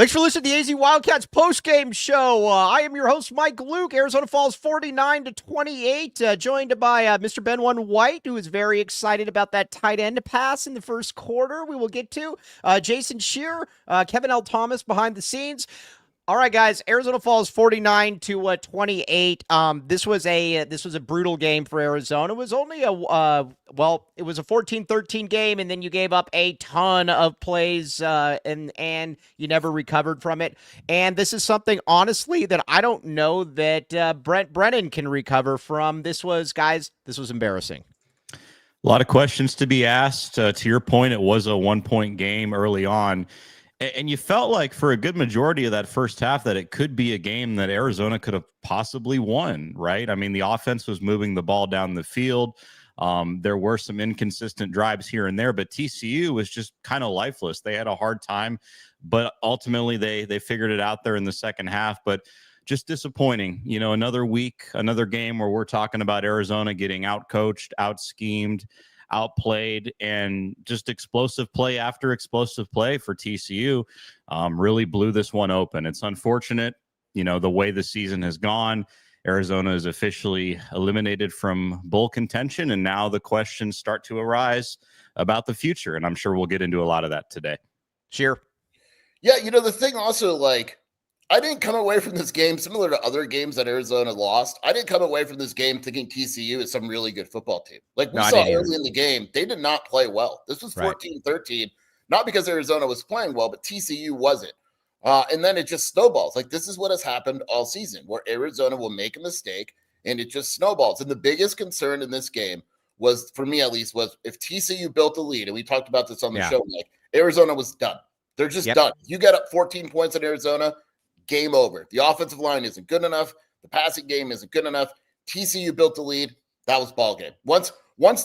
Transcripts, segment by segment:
Thanks for listening to the AZ Wildcats postgame show. I am your host, Mike Luke. Arizona falls 49-28, joined by Mr. Ben White, who is very excited about that tight end pass in the first quarter. We will get to Jason Shear, Kevin L. Thomas behind the scenes. All right, guys. Arizona falls 49-28. This was a brutal game for Arizona. It was only it was a 14-13 game, and then you gave up a ton of plays, and you never recovered from it. And this is something, honestly, that I don't know that Brent Brennan can recover from. This was embarrassing. A lot of questions to be asked. To your point, it was a 1-point game early on. And you felt like for a good majority of that first half that it could be a game that Arizona could have possibly won, right? I mean, the offense was moving the ball down the field. There were some inconsistent drives here and there, but TCU was just kind of lifeless. They had a hard time, but ultimately they figured it out there in the second half. But just disappointing. You know, another week, another game where we're talking about Arizona getting out-coached, out-schemed, outplayed, and just explosive play after explosive play for TCU really blew this one open. It's unfortunate, you know, the way the season has gone. Arizona is officially eliminated from bowl contention, and now the questions start to arise about the future, and I'm sure we'll get into a lot of that today. Sure. Yeah, you know, the thing also, like, I didn't come away from this game, similar to other games that Arizona lost, I didn't come away from this game thinking TCU is some really good football team. Like we saw early in the game, they did not play well. This was 14-13, not because Arizona was playing well, but TCU wasn't. And then it just snowballs. Like this is what has happened all season, where Arizona will make a mistake and it just snowballs. And the biggest concern in this game was, for me at least, was if TCU built a lead, and we talked about this on the show, like Arizona was done. They're just done. You get up 14 points in Arizona, game over. The offensive line isn't good enough. The passing game isn't good enough. TCU built the lead. That was ball game. Once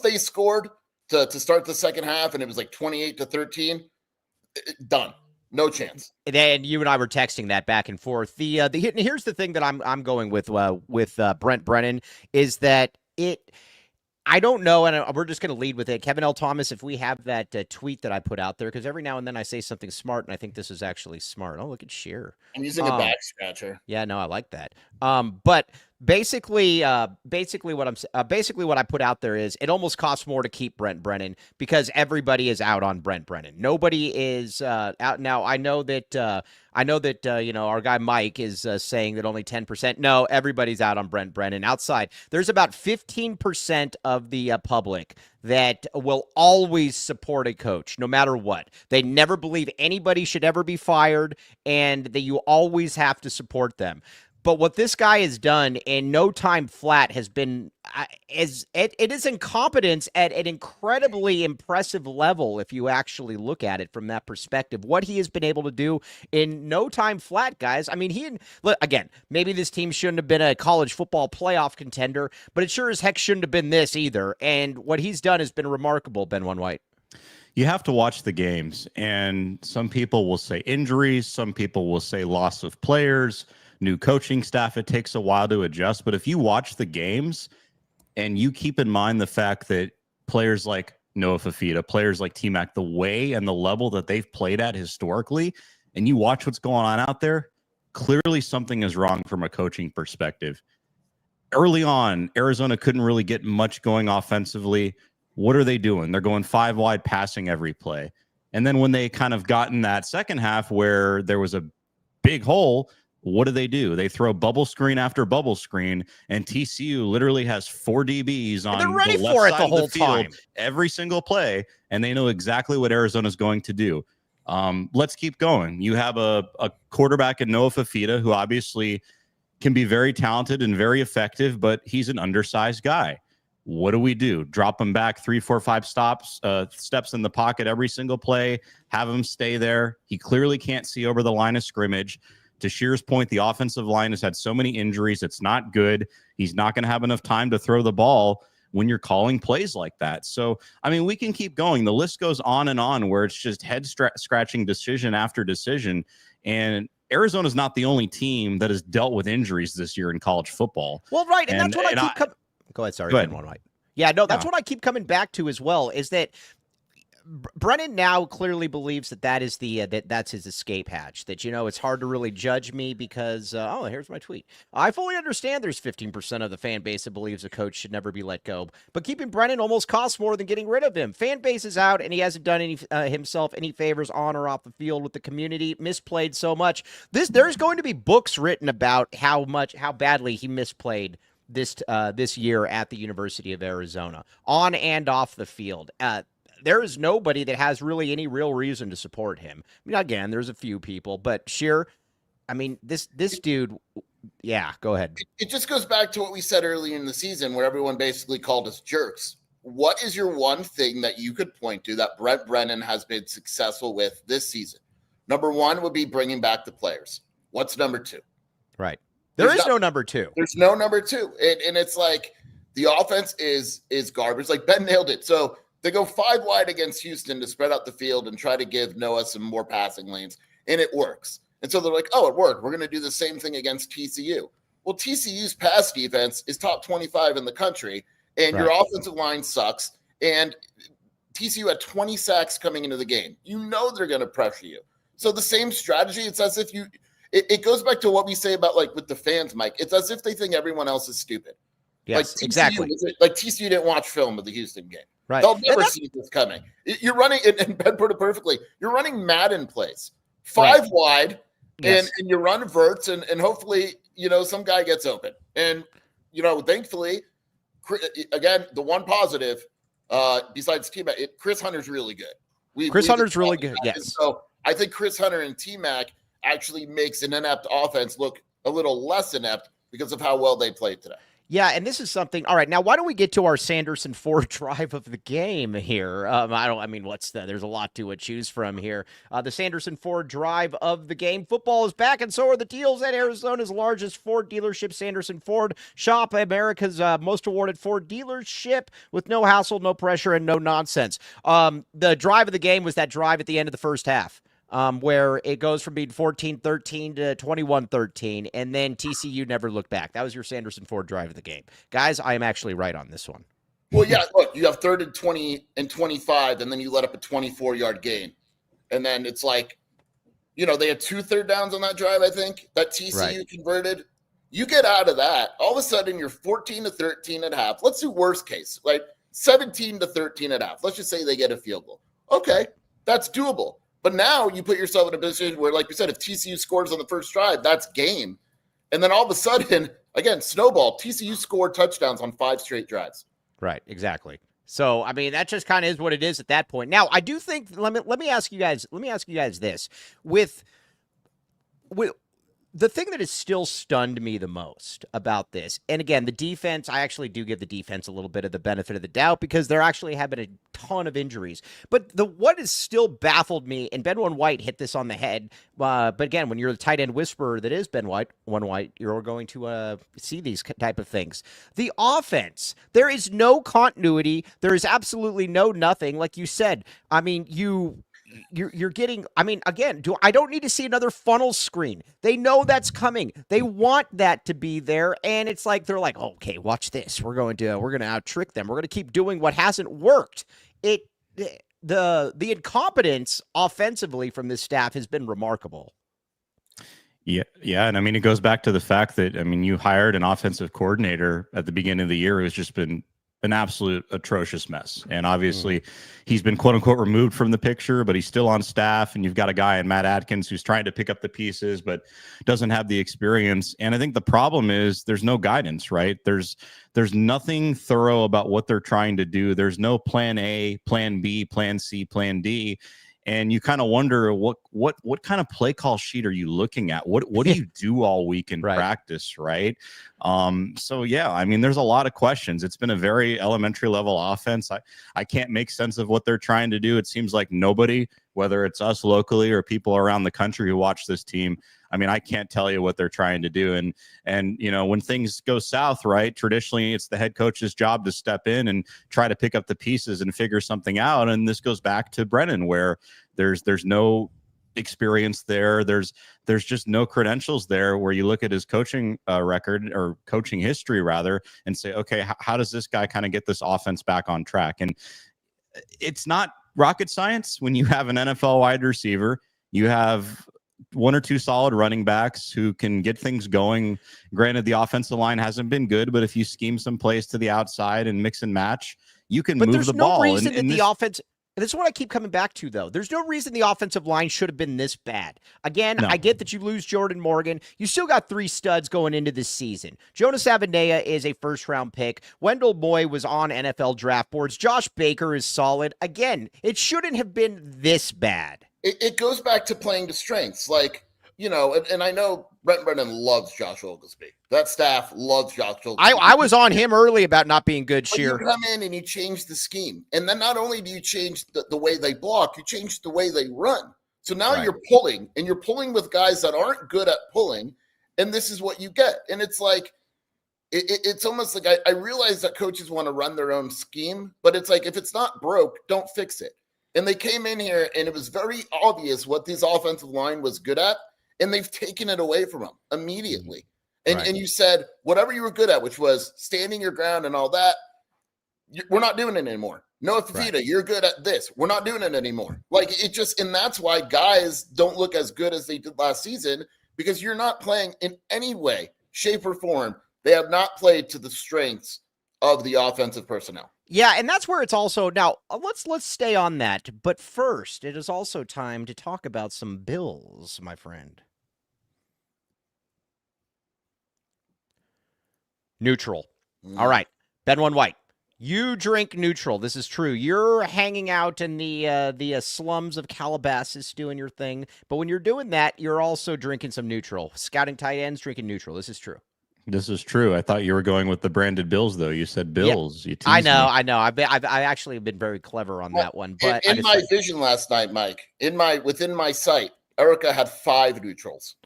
they scored to start the second half, and it was like 28-13, done. No chance. And you and I were texting that back and forth. Here's the thing that I'm going with Brent Brennan is that I don't know, and we're just going to lead with it. Kevin L. Thomas, if we have that tweet that I put out there, because every now and then I say something smart, and I think this is actually smart. Oh, look at Sheer. I'm using a back scratcher. Yeah, no, I like that. But basically what I put out there is it almost costs more to keep Brent Brennan because everybody is out on Brent Brennan. Nobody is out now. I know that you know, our guy Mike is saying that only 10%. No, everybody's out on Brent Brennan. Outside, there's about 15% of the public that will always support a coach, no matter what. They never believe anybody should ever be fired, and that you always have to support them. But what this guy has done in no time flat has been it is incompetence at an incredibly impressive level if you actually look at it from that perspective. What he has been able to do in no time flat, guys. I mean, again, maybe this team shouldn't have been a college football playoff contender, but it sure as heck shouldn't have been this either. And what he's done has been remarkable, Ben White. You have to watch the games, and some people will say injuries, some people will say loss of players, new coaching staff. It takes a while to adjust. But if you watch the games and you keep in mind the fact that players like Noah Fafita, players like T-Mac, the way and the level that they've played at historically, and you watch what's going on out there, clearly something is wrong from a coaching perspective. Early on, Arizona couldn't really get much going offensively. What are they doing? They're going 5 wide passing every play. And then when they kind of got in that second half where there was a big hole, what do? They throw bubble screen after bubble screen, and TCU literally has 4 DBs on the left side of the field every single play, and they know exactly what Arizona's going to do. Let's keep going. You have a quarterback in Noah Fafita who obviously can be very talented and very effective, but he's an undersized guy. What do? Drop him back 3, 4, 5 steps in the pocket every single play, have him stay there. He clearly can't see over the line of scrimmage. To Shear's point, the offensive line has had so many injuries. It's not good. He's not going to have enough time to throw the ball when you're calling plays like that. So, I mean, we can keep going. The list goes on and on where it's just head-scratching decision after decision. And Arizona's not the only team that has dealt with injuries this year in college football. Well, right, and that's what I keep coming... Go ahead, sorry. Go ahead. Yeah, no, that's what I keep coming back to as well, is that Brennan now clearly believes that is that's his escape hatch. That it's hard to really judge me because here's my tweet. I fully understand there's 15% of the fan base that believes a coach should never be let go, but keeping Brennan almost costs more than getting rid of him. Fan base is out, and he hasn't done himself any favors on or off the field with the community. Misplayed so much. There's going to be books written about how badly he misplayed this year at the University of Arizona, on and off the field. There is nobody that has really any real reason to support him. I mean, again, there's a few people, but Sheer, I mean, this dude, yeah, go ahead. It just goes back to what we said earlier in the season where everyone basically called us jerks. What is your one thing that you could point to that Brent Brennan has been successful with this season? Number one would be bringing back the players. What's number two? Right. There's no number two. There's no number two. And it's like the offense is garbage. Like Ben nailed it. So they go 5 wide against Houston to spread out the field and try to give Noah some more passing lanes, and it works. And so they're like, oh, it worked. We're going to do the same thing against TCU. Well, TCU's pass defense is top 25 in the country, and your offensive line sucks. And TCU had 20 sacks coming into the game. You know they're going to pressure you. So the same strategy, it's as if it goes back to what we say about like with the fans, Mike. It's as if they think everyone else is stupid. Yes, like TCU, exactly. Like TCU didn't watch film of the Houston game. Right. They'll never see this coming. You're running, and Ben put it perfectly, you're running Madden plays. 5 wide, and you run verts, and hopefully, some guy gets open. And, thankfully, again, the one positive, besides T-Mac, Chris Hunter's really good. Chris Hunter's really good, yes. And so I think Chris Hunter and T-Mac actually makes an inept offense look a little less inept because of how well they played today. Yeah, and this is something. All right, now why don't we get to our Sanderson Ford drive of the game here? There's a lot to choose from here. The Sanderson Ford drive of the game. Football is back, and so are the deals at Arizona's largest Ford dealership, Sanderson Ford. Shop America's most awarded Ford dealership with no hassle, no pressure, and no nonsense. The drive of the game was that drive at the end of the first half. Where it goes from being 14-13 to 21-13, and then TCU never looked back. That was your Sanderson Ford drive of the game. Guys, I am actually right on this one. Well, yeah, look, you have 3rd and 20 and 25, and then you let up a 24-yard gain. And then it's like, they had 2 third downs on that drive, I think, that TCU converted. You get out of that, all of a sudden you're 14-13 at half. Let's do worst case, like 17-13 at half. Let's just say they get a field goal. Okay, that's doable. But now you put yourself in a position where, like you said, if TCU scores on the first drive, that's game. And then all of a sudden, again, snowball, TCU scored touchdowns on 5 straight drives. Right, exactly. So, I mean, that just kind of is what it is at that point. Now, I do think, let me ask you guys this. With the thing that has still stunned me the most about this, and again, the defense, I actually do give the defense a little bit of the benefit of the doubt because there actually have been a ton of injuries. But what has still baffled me, and Ben White hit this on the head, but again, when you're the tight end whisperer that is Ben White, you're going to see these type of things. The offense, there is no continuity. There is absolutely no nothing. Like you said, I mean, you're getting, I mean, again, I don't need to see another funnel screen. They know that's coming. They want that to be there. And it's like, they're like, okay, watch this. We're going to out trick them. We're going to keep doing what hasn't worked. The incompetence offensively from this staff has been remarkable. Yeah. And I mean, it goes back to the fact that, I mean, you hired an offensive coordinator at the beginning of the year who's just been an absolute atrocious mess. And obviously he's been quote unquote removed from the picture, but he's still on staff. And you've got a guy in Matt Adkins who's trying to pick up the pieces, but doesn't have the experience. And I think the problem is there's no guidance, right? There's nothing thorough about what they're trying to do. There's no plan A, plan B, plan C, plan D. And you kind of wonder what kind of play call sheet are you looking at? What do you do all week in practice, right? So yeah, I mean, there's a lot of questions. It's been a very elementary level offense. I can't make sense of what they're trying to do. It seems like nobody, whether it's us locally or people around the country who watch this team, I mean, I can't tell you what they're trying to do. And you know, when things go south, right, traditionally it's the head coach's job to step in and try to pick up the pieces and figure something out. And this goes back to Brennan, where there's no experience there. There's just no credentials there, where you look at his coaching record, or coaching history rather, and say, okay, how does this guy kind of get this offense back on track? And it's not rocket science. When you have an NFL wide receiver, you have one or two solid running backs who can get things going. Granted, the offensive line hasn't been good, but if you scheme some plays to the outside and mix and match, you can move the ball. But there's no reason that the offense. This is what I keep coming back to, though. There's no reason the offensive line should have been this bad. Again, no. I get that you lose Jordan Morgan. You still got 3 studs going into this season. Jonas Avenea is a first-round pick. Wendell Moy was on NFL draft boards. Josh Baker is solid. Again, it shouldn't have been this bad. It goes back to playing to strengths. Like, you know, and I know Brent Brennan loves Josh Oglesby. That staff loves Josh Oglesby. I was on him early about not being good, Sheer. You come in and you change the scheme. And then not only do you change the way they block, you change the way they run. So now you're pulling, and you're pulling with guys that aren't good at pulling, and this is what you get. And it's like, it's almost like I realize that coaches want to run their own scheme, but it's like, if it's not broke, don't fix it. And they came in here, and it was very obvious what this offensive line was good at, and they've taken it away from them immediately. And you said, whatever you were good at, which was standing your ground and all that, we're not doing it anymore. Noah Fafita, you're good at this. We're not doing it anymore. Like, it just, and that's why guys don't look as good as they did last season, because you're not playing in any way, shape, or form. They have not played to the strengths of the offensive personnel. Yeah, and that's where it's also now. Let's stay on that. But first, it is also time to talk about some Bills, my friend. NUTRL. All right, Ben One White. You drink NUTRL. This is true. You're hanging out in the slums of Calabasas doing your thing. But when you're doing that, you're also drinking some NUTRL. Scouting tight ends, drinking NUTRL. This is true. This is true. I thought you were going with the branded Bills, though. You said Bills. Yeah. You I know. I've actually been very clever on that one. But in my vision last night, Mike, within my sight, Erica had 5 NUTRLs.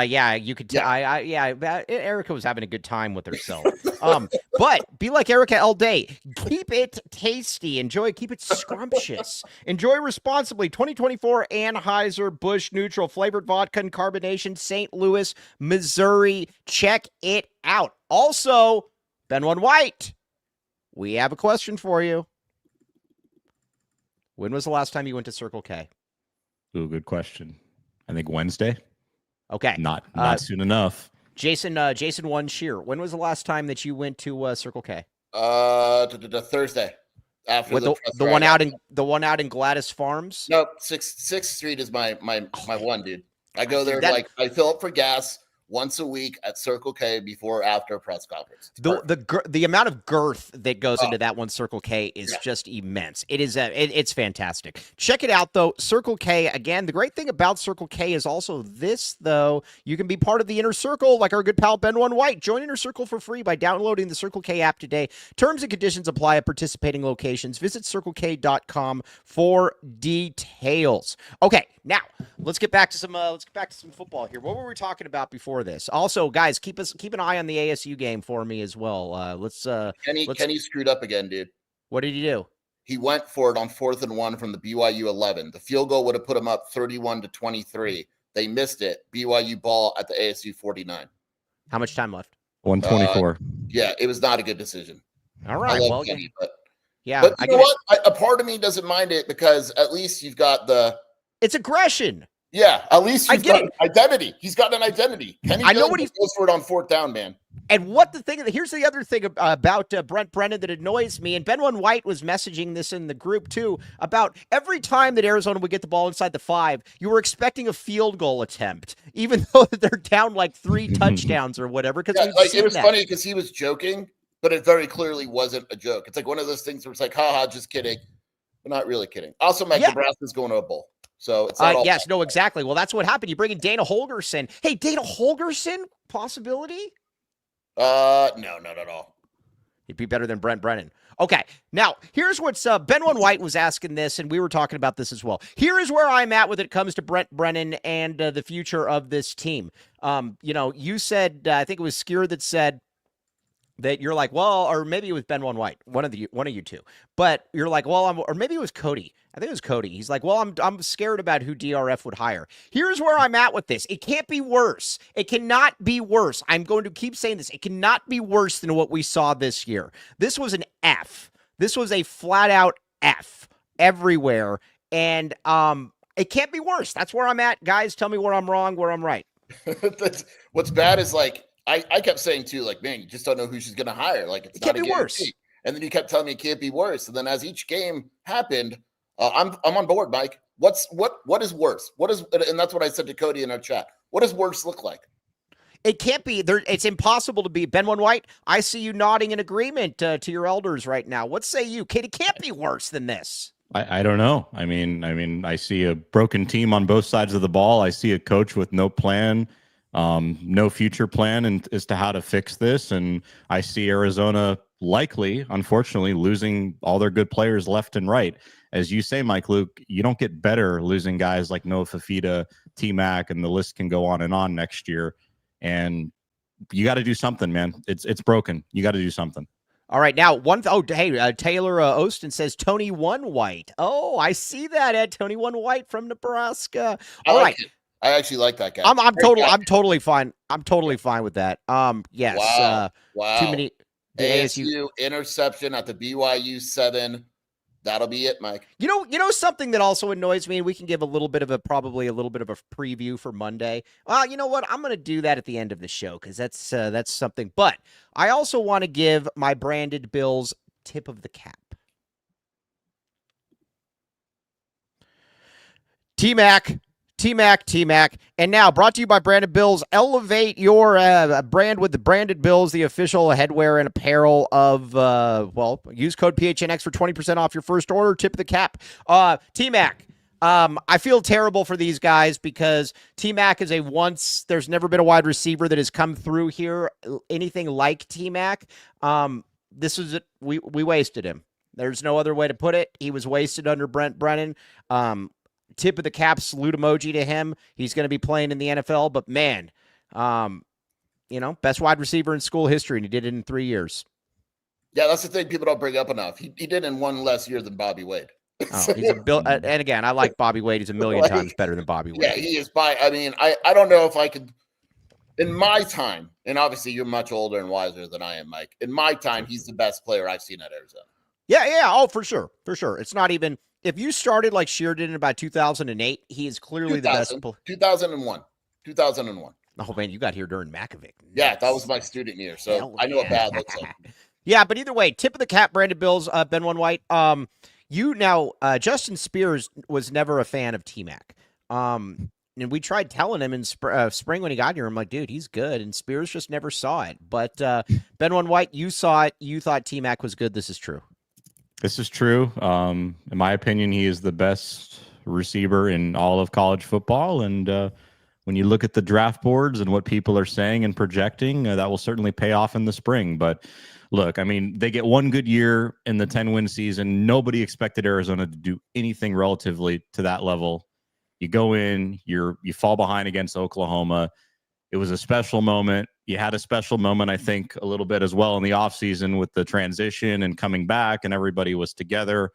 Yeah, you could tell. Erica was having a good time with herself. But be like Erica all day. Keep it tasty. Keep it scrumptious. Enjoy responsibly. 2024 Anheuser-Busch NUTRL flavored vodka and carbonation, St. Louis, Missouri. Check it out. Also, Ben One White, we have a question for you. When was the last time you went to Circle K? Ooh, good question. I think Wednesday. Okay. Not soon enough. Jason One Shear. When was the last time that you went to Circle K? Thursday. After the one out in Gladys Farms? No, 6th Street is my one, dude. I go there I fill up for gas once a week at Circle K before or after a press conference. The amount of girth that goes into that one Circle K is just immense. It is it's fantastic. Check it out though. Circle K, again, the great thing about Circle K is also this though. You can be part of the inner circle like our good pal Ben One White. Join Inner Circle for free by downloading the Circle K app today. Terms and conditions apply at participating locations. Visit circlek.com for details. Okay, now let's get back to some football here. What were we talking about before this? Also, guys, keep an eye on the ASU game for me as well. Kenny screwed up again, dude. What did he do? He went for it on 4th and 1 from the BYU 11. The field goal would have put him up 31-23. They missed it. BYU ball at the ASU 49. How much time left? 124. Yeah, it was not a good decision. All right. Well, Kenny, but you know what? A part of me doesn't mind it because at least you've got it's aggression. Yeah, at least you've got an identity. He's got an identity. Kenny goes for it on 4th down, man. And here's the other thing about Brent Brennan that annoys me, and Ben One White was messaging this in the group too, about every time that Arizona would get the ball inside the 5, you were expecting a field goal attempt, even though they're down like 3 touchdowns or whatever. Because it was funny because he was joking, but it very clearly wasn't a joke. It's like one of those things where it's like, haha, just kidding. We're not really kidding. Also, Nebraska's going to a bowl. So it's not yes, no, exactly. Well, that's what happened. You bring in Dana Holgerson. Hey, Dana Holgerson, possibility? No, not at all. He'd be better than Brent Brennan. Okay, now here's what's Ben One White was asking this, and we were talking about this as well. Here is where I'm at when it comes to Brent Brennan and the future of this team. You said I think it was Skier that said that you're like, well, or maybe it was Ben One White, one of you two. But you're like, well, or maybe it was Cody. I think it was Cody. He's like, well, I'm scared about who DRF would hire. Here's where I'm at with this. It can't be worse. It cannot be worse. I'm going to keep saying this. It cannot be worse than what we saw this year. This was an F. This was a flat out F. everywhere. And it can't be worse. That's where I'm at. Guys, tell me where I'm wrong, where I'm right. What's bad is like I kept saying too, like, man, you just don't know who she's gonna hire. Like, it's It can't not a be worse. guarantee. And then you kept telling me it can't be worse. And then as each game happened, I'm on board, Mike. What is worse? And that's what I said to Cody in our chat. What does worse look like? It can't be there. It's impossible to be. Ben One White, I see you nodding in agreement to your elders right now. What say you, kid? It can't be worse than this. I don't know. I mean, I see a broken team on both sides of the ball. I see a coach with no plan, no future plan as to how to fix this. And I see Arizona likely, unfortunately, losing all their good players left and right. As you say, Mike Luke, you don't get better losing guys like Noah Fifita, T-Mac, and the list can go on next year. And you got to do something, man. It's broken. You got to do something. All right, now Taylor Ostin says Tony One White. Oh, I see that, Ed. Tony One White from Nebraska. All right, I actually like that guy. I'm totally fine. I'm totally fine with that. Yes. Wow. Too many. ASU interception at the BYU 7. That'll be it, Mike. You know something that also annoys me, and we can give probably a little bit of a preview for Monday. You know what? I'm going to do that at the end of the show because that's something. But I also want to give my branded Bills tip of the cap. T-Mac. And now, brought to you by Branded Bills. Elevate your brand with the Branded Bills, the official headwear and apparel of, use code PHNX for 20% off your first order. Tip of the cap. T-Mac, I feel terrible for these guys because T-Mac is there's never been a wide receiver that has come through here, anything like T-Mac. We wasted him. There's no other way to put it. He was wasted under Brent Brennan. Tip of the cap, salute emoji to him. He's going to be playing in the NFL, but man, best wide receiver in school history, and he did it in 3 years. Yeah, that's the thing people don't bring up enough. He did in one less year than Bobby Wade. And again, I like Bobby Wade. He's a million times better than Bobby Wade. Yeah, he is. I don't know if I could, in my time, and obviously you're much older and wiser than I am, Mike. In my time, he's the best player I've seen at Arizona. Yeah. Oh, for sure. It's not even. If you started like Shear did in about 2008, he is clearly the best. 2001. Oh, man, you got here during Makovic. Yeah, that was my student year, so I know what bad looks like. Yeah, but either way, tip of the cap, Branded Bills, Ben One White. Justin Spears was never a fan of T-Mac. And we tried telling him in spring when he got here. I'm like, dude, he's good. And Spears just never saw it. But Ben One White, you saw it. You thought T-Mac was good. This is true. This is true. In my opinion, he is the best receiver in all of college football. And when you look at the draft boards and what people are saying and projecting, that will certainly pay off in the spring. But look, I mean, they get one good year in the 10-win season. Nobody expected Arizona to do anything relatively to that level. You go in, you fall behind against Oklahoma. It was a special moment. You had a special moment, I think, a little bit as well in the offseason with the transition and coming back, and everybody was together.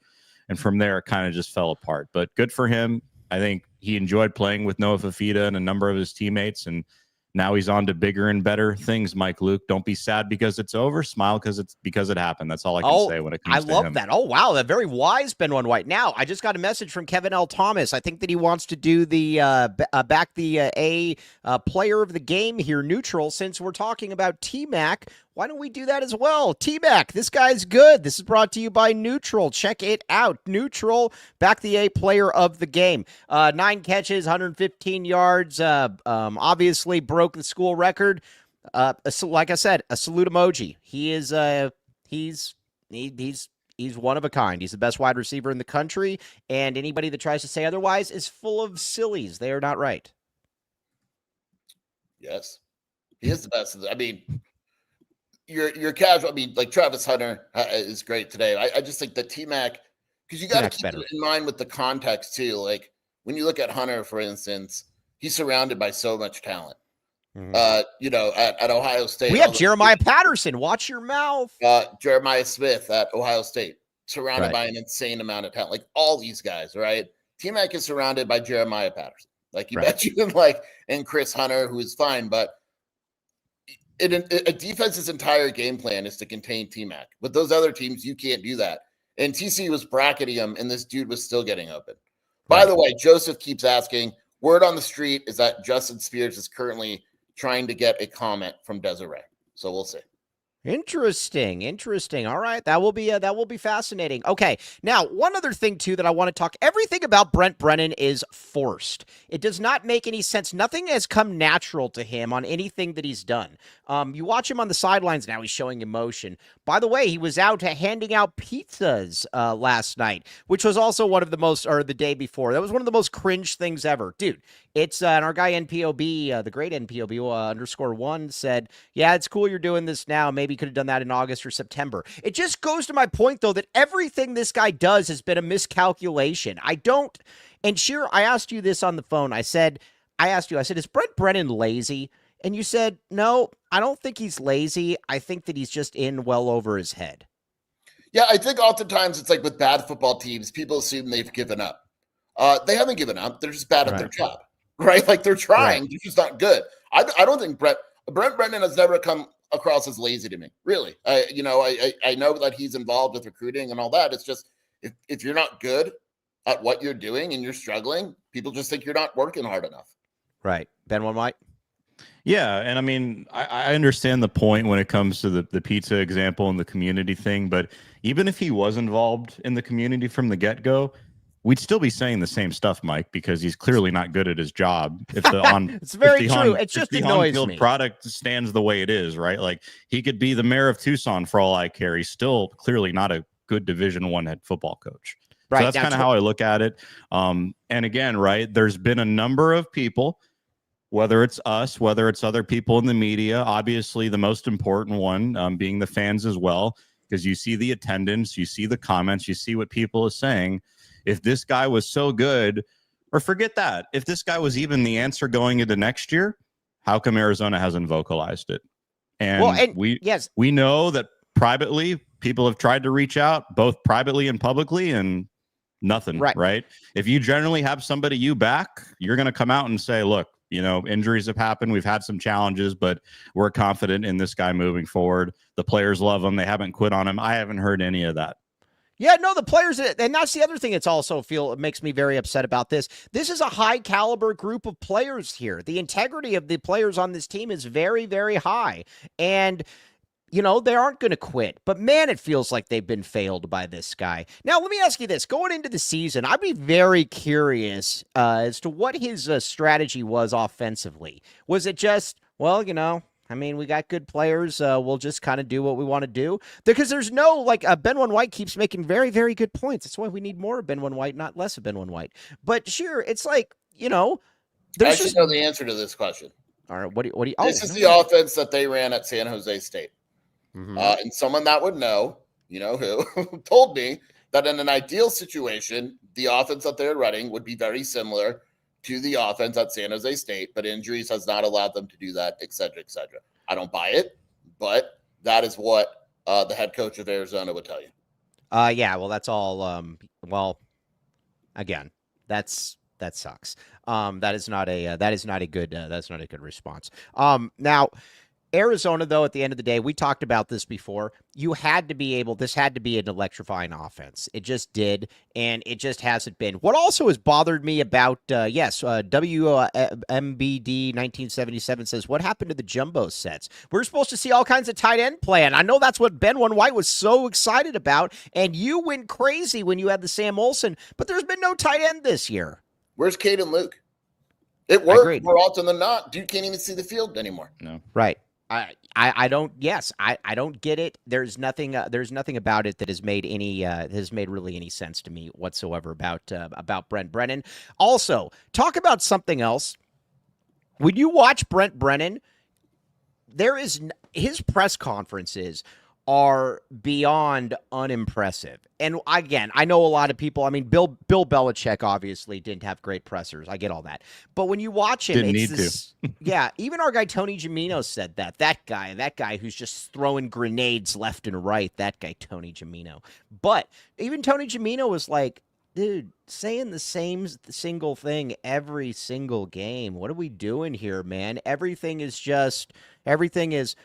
And from there, it kind of just fell apart. But good for him. I think he enjoyed playing with Noah Fifita and a number of his teammates, and now he's on to bigger and better things, Mike Luke. Don't be sad because it's over. Smile because it happened. That's all I can say when it comes to him. I love that. Oh, wow. That very wise Ben One White. Now, I just got a message from Kevin L. Thomas. I think that he wants to do the back the A player of the game here, NUTRL, since we're talking about T-Mac. Why don't we do that as well? T-Mac, this guy's good. This is brought to you by NUTRL. Check it out. NUTRL, back the A player of the game. 9 catches, 115 yards. Obviously broke the school record. Like I said, a salute emoji. He is he's one of a kind. He's the best wide receiver in the country, and anybody that tries to say otherwise is full of sillies. They are not right. Yes, he is the best. I mean, you're casual. I mean, like Travis Hunter is great today. I just think that T-Mac, because you got to keep it in mind with the context too. Like when you look at Hunter, for instance, he's surrounded by so much talent. Mm-hmm. At Ohio State, we have Jeremiah Patterson. Watch your mouth. Jeremiah Smith at Ohio State, surrounded by an insane amount of talent. Like all these guys, right? T-Mac is surrounded by Jeremiah Patterson. Like you mentioned, and Chris Hunter, who is fine, but a defense's entire game plan is to contain T-Mac. With those other teams, you can't do that. And TCU was bracketing him, and this dude was still getting open. Right. By the way, Joseph keeps asking, word on the street is that Justin Spears is currently trying to get a comment from Desiree. So we'll see. Interesting. All right, that will be fascinating. Okay, now one other thing too that I want to talk. Everything about Brent Brennan is forced. It does not make any sense. Nothing has come natural to him on anything that he's done. You watch him on the sidelines now; he's showing emotion. By the way, he was out handing out pizzas last night, which was also one of the most, or the day before. That was one of the most cringe things ever, dude. It's and our guy NPOB, the great NPOB _1 said, "Yeah, it's cool you're doing this now. Maybe could have done that in August or September." It just goes to my point, though, that everything this guy does has been a miscalculation. And Sheer, I asked you this on the phone. I said, is Brent Brennan lazy? And you said, no, I don't think he's lazy. I think that he's just in well over his head. Yeah, I think oftentimes it's like with bad football teams, people assume they've given up. They haven't given up. They're just bad at their job, right? Like they're trying, they're just not good. I don't think Brent Brennan has never come across as lazy to me, really. I know that he's involved with recruiting and all that. It's just if you're not good at what you're doing and you're struggling, people just think you're not working hard enough. Right. Ben One White? Yeah, and I mean, I understand the point when it comes to the pizza example and the community thing, but even if he was involved in the community from the get-go, we'd still be saying the same stuff, Mike, because he's clearly not good at his job. If the it's very true. It just annoys on-field me. Product stands the way it is, right? Like he could be the mayor of Tucson for all I care. He's still clearly not a good Division I head football coach. Right. So that's kind of how I look at it. And again, right, there's been a number of people, whether it's us, whether it's other people in the media, obviously the most important one being the fans as well, because you see the attendance, you see the comments, you see what people are saying. If this guy was so good, or forget that, if this guy was even the answer going into next year, how come Arizona hasn't vocalized it? And we know that privately people have tried to reach out, both privately and publicly, and nothing, right? If you generally have somebody you back, you're going to come out and say, look, injuries have happened. We've had some challenges, but we're confident in this guy moving forward. The players love him. They haven't quit on him. I haven't heard any of that. Yeah, no, the players, and that's the other thing it's also makes me very upset about this. This is a high caliber group of players here. The integrity of the players on this team is very, very high. And they aren't going to quit. But, man, it feels like they've been failed by this guy. Now, let me ask you this. Going into the season, I'd be very curious as to what his strategy was offensively. Was it just, we got good players. We'll just kind of do what we want to do? Because there's no, Ben One White keeps making very, very good points. That's why we need more of Ben One White, not less of Ben One White. But, sure, it's like, I actually know the answer to this question. All right, what do you This is the offense that they ran at San Jose State. Mm-hmm. And someone that would know, who, told me that in an ideal situation, the offense that they're running would be very similar to the offense at San Jose State, but injuries has not allowed them to do that, et cetera, et cetera. I don't buy it, but that is what the head coach of Arizona would tell you. Well, that's all. Again, that sucks. That is not a good response. Now, Arizona, though, at the end of the day, we talked about this before. This had to be an electrifying offense. It just did, and it just hasn't been. What also has bothered me about, WMBD 1977 says, what happened to the jumbo sets? We're supposed to see all kinds of tight end play, and I know that's what Ben One White was so excited about, and you went crazy when you had the Sam Olsen, but there's been no tight end this year. Where's Caden Luke? It worked more often than not. Dude can't even see the field anymore. No. Right. I don't get it. There's nothing about it that has made really any sense to me whatsoever about Brent Brennan. Also, talk about something else. When you watch Brent Brennan, his press conferences are beyond unimpressive. And again, I know a lot of people, Bill Belichick obviously didn't have great pressers. I get all that. But when you watch him, yeah, even our guy Tony Gimino said that guy who's just throwing grenades left and right, that guy Tony Gimino. But even Tony Gimino was like, dude, saying the same single thing every single game. What are we doing here, man? Everything is,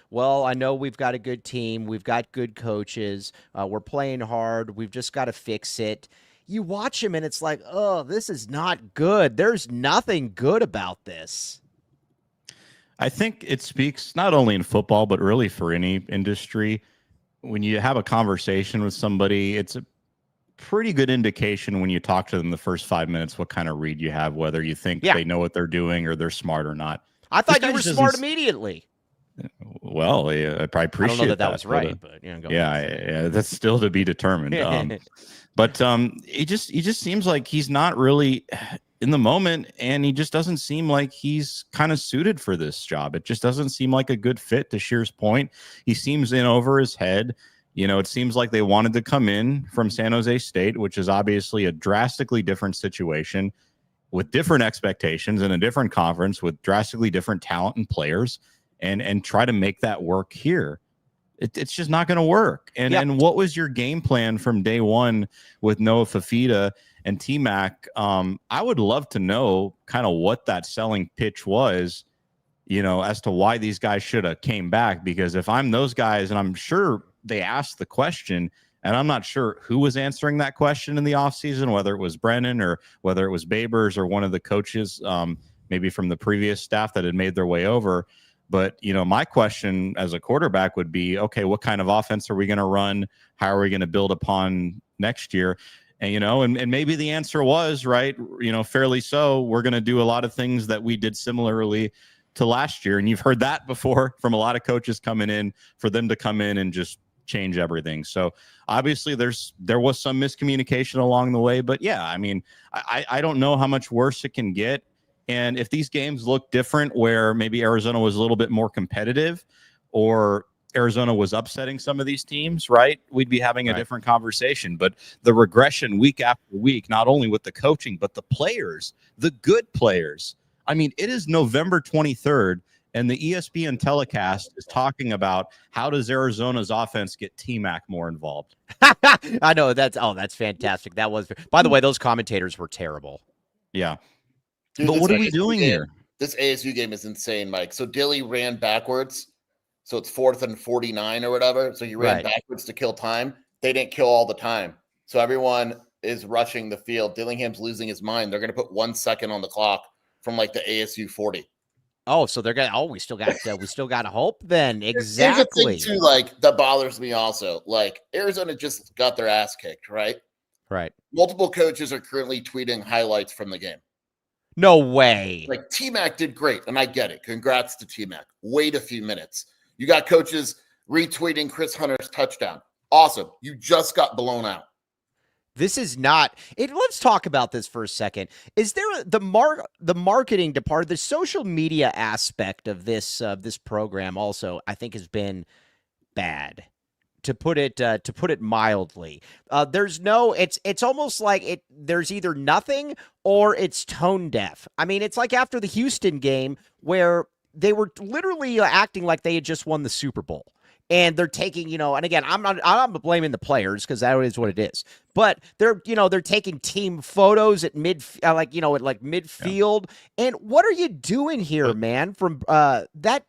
well, I know we've got a good team. We've got good coaches. We're playing hard. We've just got to fix it. You watch him and it's like, oh, this is not good. There's nothing good about this. I think it speaks not only in football, but really for any industry. When you have a conversation with somebody, it's a pretty good indication when you talk to them the first 5 minutes what kind of read you have, whether you think they know what they're doing or they're smart or not. I thought you were smart immediately. Well, yeah, I probably appreciate I don't know that was right, but go yeah, that's still to be determined. But he just seems like he's not really in the moment, and he just doesn't seem like he's kind of suited for this job. It just doesn't seem like a good fit. To Scheer's point, he seems in over his head. It seems like they wanted to come in from San Jose State, which is obviously a drastically different situation with different expectations in a different conference with drastically different talent and players, and try to make that work here. It's just not going to work. And what was your game plan from day one with Noah Fafita and T-Mac? I would love to know kind of what that selling pitch was, as to why these guys should have came back. Because if I'm those guys, and I'm sure they asked the question, and I'm not sure who was answering that question in the offseason, whether it was Brennan or whether it was Babers or one of the coaches, maybe from the previous staff that had made their way over. But, my question as a quarterback would be, okay, what kind of offense are we going to run? How are we going to build upon next year? And, and maybe the answer was, right, fairly so, we're going to do a lot of things that we did similarly to last year. And you've heard that before from a lot of coaches coming in, for them to come in and just change everything. So obviously there was some miscommunication along the way. But yeah, I mean, I don't know how much worse it can get. And if these games look different, where maybe Arizona was a little bit more competitive, or Arizona was upsetting some of these teams, right, we'd be having a different conversation. But the regression week after week, not only with the coaching, but the players, the good players. I mean, it is November 23rd, and the ESPN telecast is talking about how does Arizona's offense get T-Mac more involved. I know that's fantastic. That was, by the way, those commentators were terrible. Yeah. Dude, but what are we doing here? This ASU game is insane, Mike. So Dilly ran backwards. So it's 4th and 49 or whatever. So he ran backwards to kill time. They didn't kill all the time. So everyone is rushing the field. Dillingham's losing his mind. They're going to put 1 second on the clock from like the ASU 40. Oh, so they're gonna. Oh, we still got hope then. Exactly. Here's a thing too, like that bothers me also. Like Arizona just got their ass kicked, right? Right. Multiple coaches are currently tweeting highlights from the game. No way. Like T-Mac did great, and I get it. Congrats to T-Mac. Wait a few minutes. You got coaches retweeting Chris Hunter's touchdown. Awesome. You just got blown out. This is not it. Let's talk about this for a second. Is there the marketing department, the social media aspect of this program also, I think, has been bad, to put it mildly. It's almost like there's either nothing or it's tone deaf. I mean, it's like after the Houston game where they were literally acting like they had just won the Super Bowl. And they're taking, and again, I'm not blaming the players, because that is what it is. But they're taking team photos at midfield. Yeah. And what are you doing here, man? From that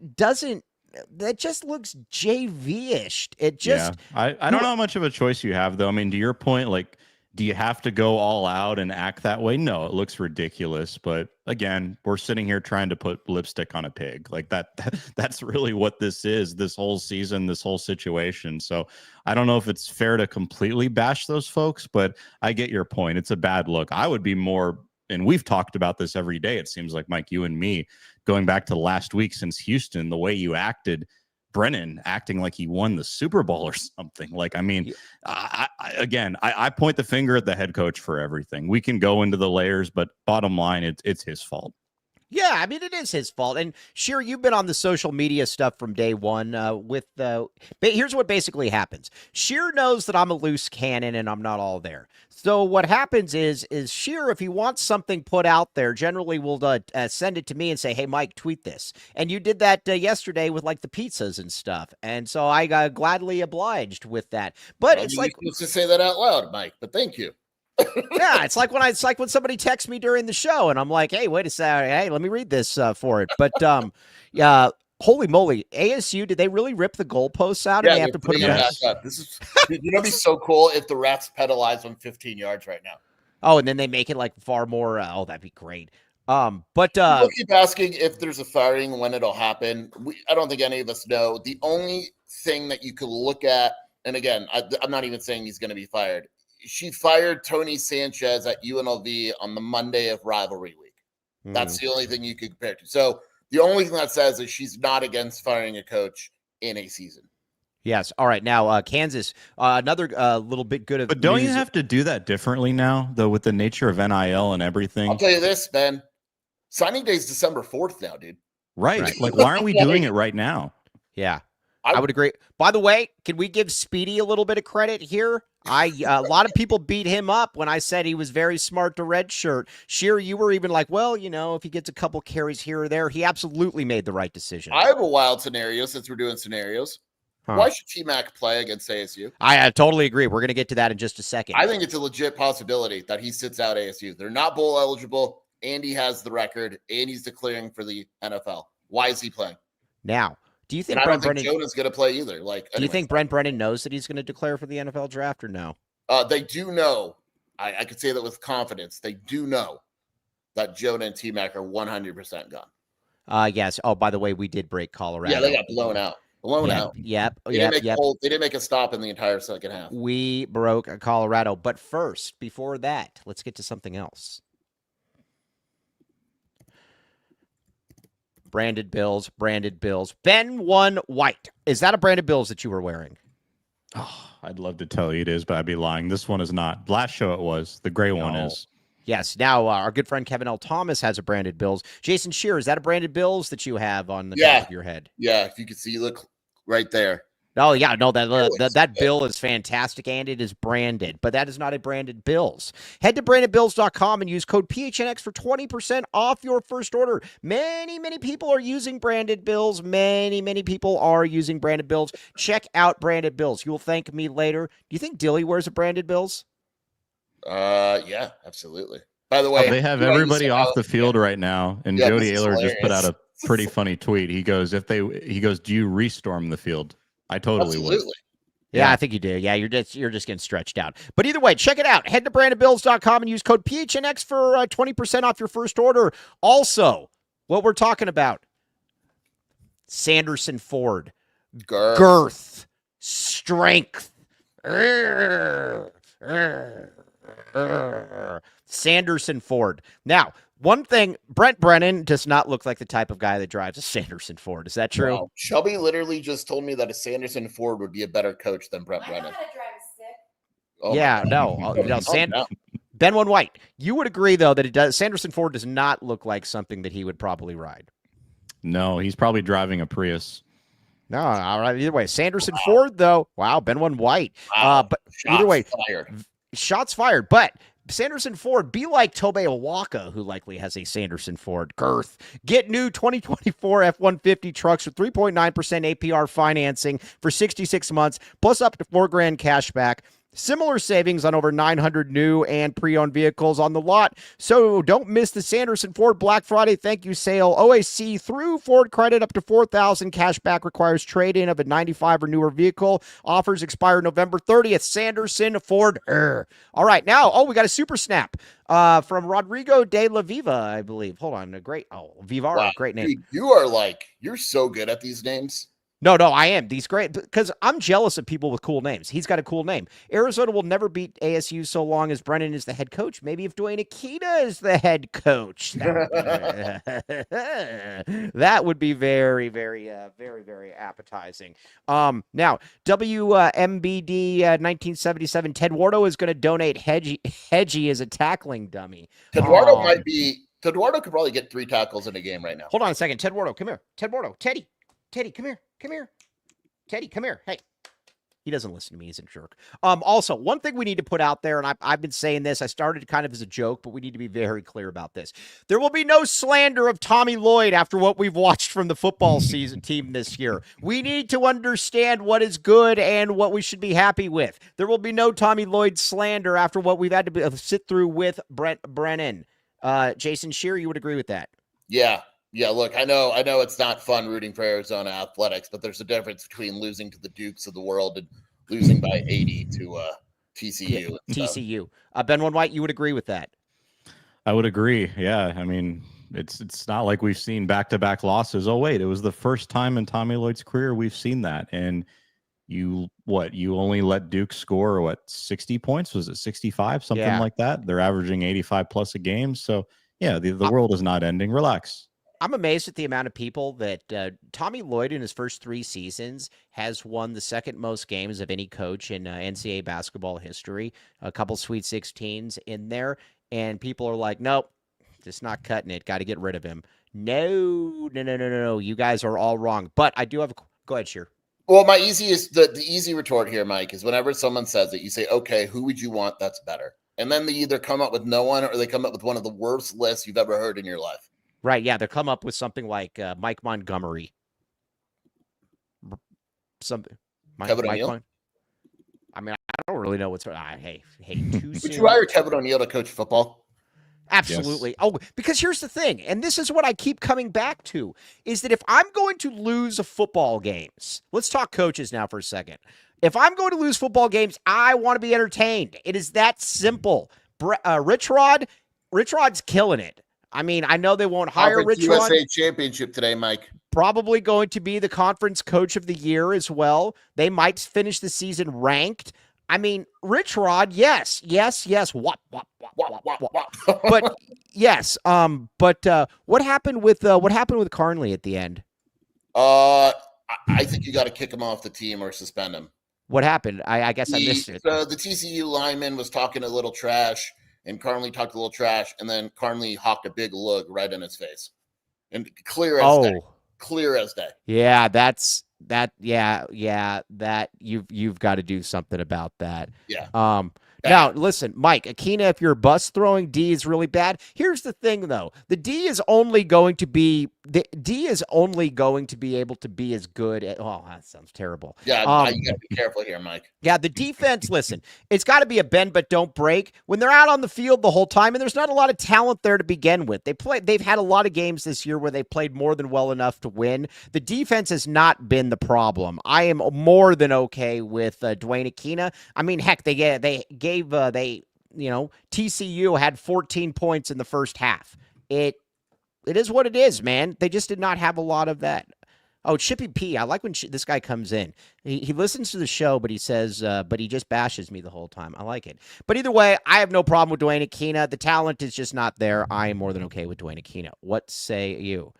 just looks JV-ish. It just I don't know how much of a choice you have, though. I mean, to your point, like, do you have to go all out and act that way? No, it looks ridiculous. But again, we're sitting here trying to put lipstick on a pig. Like that's really what this is, this whole season, this whole situation. So I don't know if it's fair to completely bash those folks, but I get your point. It's a bad look. I would be more, and we've talked about this every day, it seems like, Mike, you and me, going back to last week since Houston, the way you acted, Brennan acting like he won the Super Bowl or something. Like, I mean, I point the finger at the head coach for everything. We can go into the layers, but bottom line, it's his fault. Yeah, I mean, it is his fault. And Scheer, you've been on the social media stuff from day one here's what basically happens. Scheer knows that I'm a loose cannon and I'm not all there. So what happens is Scheer, if he wants something put out there, generally will send it to me and say, hey, Mike, tweet this. And you did that yesterday with like the pizzas and stuff. And so I got gladly obliged with that. But it's like, you're supposed to say that out loud, Mike, but thank you. Yeah, it's like when somebody texts me during the show and I'm like, hey, wait a second, hey, let me read this for it. But yeah, holy moly, ASU, did they really rip the goalposts out and they have to put them back up? This is be so cool if the Rats penalize on 15 yards right now. Oh, and then they make it like far more. Oh, that'd be great. But people keep asking if there's a firing, when it'll happen. I don't think any of us know. The only thing that you could look at, and again, I'm not even saying he's going to be fired. She fired Tony Sanchez at UNLV on the Monday of rivalry week. That's the only thing you could compare to. So the only thing that says is she's not against firing a coach in a season. Yes. All right. Now, Kansas, another little bit good of. But don't news. you have to do that differently now, though, with the nature of NIL and everything? I'll tell you this, Ben. Signing day is December 4th now, dude. Right. Like, why aren't we doing it right now? Yeah. I would agree. By the way, can we give Speedy a little bit of credit here? A lot of people beat him up when I said he was very smart to redshirt. Sheer, you were even like, well, if he gets a couple carries here or there, he absolutely made the right decision. I have a wild scenario since we're doing scenarios. Huh. Why should T-Mac play against ASU? I totally agree. We're going to get to that in just a second. I think it's a legit possibility that he sits out ASU. They're not bowl eligible. Andy has the record, and he's declaring for the NFL. Why is he playing? Now, do you think Brent Brennan Jonah's going to play either? Do you think Brent Brennan knows that he's going to declare for the NFL draft or no? They do know. I could say that with confidence. They do know that Jonah and T-Mac are 100% gone. Yes. Oh, by the way, we did break Colorado. Yeah, they got blown out. Yep. They didn't make a stop in the entire second half. We broke Colorado. But first, before that, let's get to something else. Branded Bills. Ben One White. Is that a branded Bills that you were wearing? Oh, I'd love to tell you it is, but I'd be lying. This one is not. Last show it was. The gray one is. Yes. Now, our good friend Kevin L. Thomas has a branded Bills. Jason Shearer, is that a branded Bills that you have on the top of your head? Yeah, if you can see, look right there. Oh, yeah. No, that bill is fantastic, and it is branded. But that is not a branded Bills. Head to brandedbills.com and use code PHNX for 20% off your first order. Many, many people are using branded Bills. Many, many people are using branded Bills. Check out branded Bills. You will thank me later. Do you think Dilly wears a branded Bills? Yeah, absolutely. By the way, they have everybody off the field right now, and Jody Ayler just put out a pretty funny tweet. He goes, do you restorm the field? I totally would. Yeah, I think you do. Yeah, you're just getting stretched out. But either way, check it out. Head to brandedbills.com and use code PHNX for 20% off your first order. Also, what we're talking about, Sanderson Ford. Girth. Strength. Sanderson Ford. Now, one thing, Brent Brennan does not look like the type of guy that drives a Sanderson Ford. Is that true? Wow. Shelby literally just told me that a Sanderson Ford would be a better coach than Brent Brennan. Ben One White. You would agree, though, that Sanderson Ford does not look like something that he would probably ride. No, he's probably driving a Prius. No, all right. Either way, Sanderson Ford, though. Wow, Ben One White. But either way, shots fired. But Sanderson Ford, be like Tobey Owaka, who likely has a Sanderson Ford. Girth. Get new 2024 F-150 trucks with 3.9% APR financing for 66 months, plus up to $4,000 cash back. Similar savings on over 900 new and pre-owned vehicles on the lot. So don't miss the Sanderson Ford Black Friday thank you sale. OAC through Ford credit up to $4,000 cash back, requires trade-in of a 95 or newer vehicle. Offers expire November 30th. Sanderson Ford. All right, now, we got a super snap from Rodrigo de la Viva, I believe. Hold on, Vivara, wow. Great name. Dude, you're so good at these names. No, I am. These great, because I'm jealous of people with cool names. He's got a cool name. Arizona will never beat ASU so long as Brennan is the head coach. Maybe if Dwayne Akita is the head coach, that would be very, very, very, very appetizing. Now, WMBD 1977, Ted Wardo is going to donate Hedgie as a tackling dummy. Tedwardo could probably get 3 tackles in a game right now. Hold on a second. Ted Wardo, come here. Ted Wardo, Teddy, come here. Teddy, come here. Hey. He doesn't listen to me. He's a jerk. Also, one thing we need to put out there, and I've been saying this, I started kind of as a joke, but we need to be very clear about this. There will be no slander of Tommy Lloyd after what we've watched from the football season team this year. We need to understand what is good and what we should be happy with. There will be no Tommy Lloyd slander after what we've had to sit through with Brent Brennan. Jason Shearer, you would agree with that? Yeah. Yeah, look, I know it's not fun rooting for Arizona athletics, but there's a difference between losing to the Dukes of the world and losing by 80 to TCU. TCU. Ben One White, you would agree with that? I would agree. Yeah, I mean, it's not like we've seen back-to-back losses. Oh wait, it was the first time in Tommy Lloyd's career we've seen that. And you only let Duke score 60 points? Was it 65? Something like that. They're averaging 85 plus a game. So yeah, the world is not ending. Relax. I'm amazed at the amount of people that Tommy Lloyd in his first 3 seasons has won the second most games of any coach in NCAA basketball history. A couple Sweet 16s in there, and people are like, nope, just not cutting it. Got to get rid of him. No. You guys are all wrong. But I do have go ahead, Sheer. Well, my easiest the easy retort here, Mike, is whenever someone says it, you say, okay, who would you want that's better? And then they either come up with no one or they come up with one of the worst lists you've ever heard in your life. Right, yeah, they'll come up with something like Mike Montgomery. Something. Kevin O'Neill? I mean, I don't really know what's... hey, too soon. Would you hire Kevin O'Neill to coach football? Absolutely. Yes. Oh, because here's the thing, and this is what I keep coming back to, is that if I'm going to lose a football games, let's talk coaches now for a second. If I'm going to lose football games, I want to be entertained. It is that simple. Rich Rod's killing it. I mean, I know they won't hire Rich Rod. USA championship today, Mike. Probably going to be the conference coach of the year as well. They might finish the season ranked. I mean, Rich Rod, yes. But yes. But what happened with Karnley at the end? I think you got to kick him off the team or suspend him. What happened? I guess I missed it. The TCU lineman was talking a little trash. And Karnley talked a little trash, and then Karnley hawked a big look right in his face, and clear as day. Clear as day. Yeah, that's that. Yeah, that you've got to do something about that. Yeah. Now listen, Mike Aquina, if your bus throwing D is really bad, here's the thing though: the D is only going to be able to be as good. Oh, that sounds terrible. Yeah, you got to be careful here, Mike. Yeah, the defense. Listen, it's got to be a bend but don't break. When they're out on the field the whole time, and there's not a lot of talent there to begin with. They've had a lot of games this year where they played more than well enough to win. The defense has not been the problem. I am more than okay with Dwayne Aquina. I mean, heck, TCU had 14 points in the first half. It is what it is, man. They just did not have a lot of that. Oh, Chippy P. I like when this guy comes in. He listens to the show, but he says, but he just bashes me the whole time. I like it. But either way, I have no problem with Dwayne Aquina. The talent is just not there. I am more than okay with Dwayne Aquina. What say you?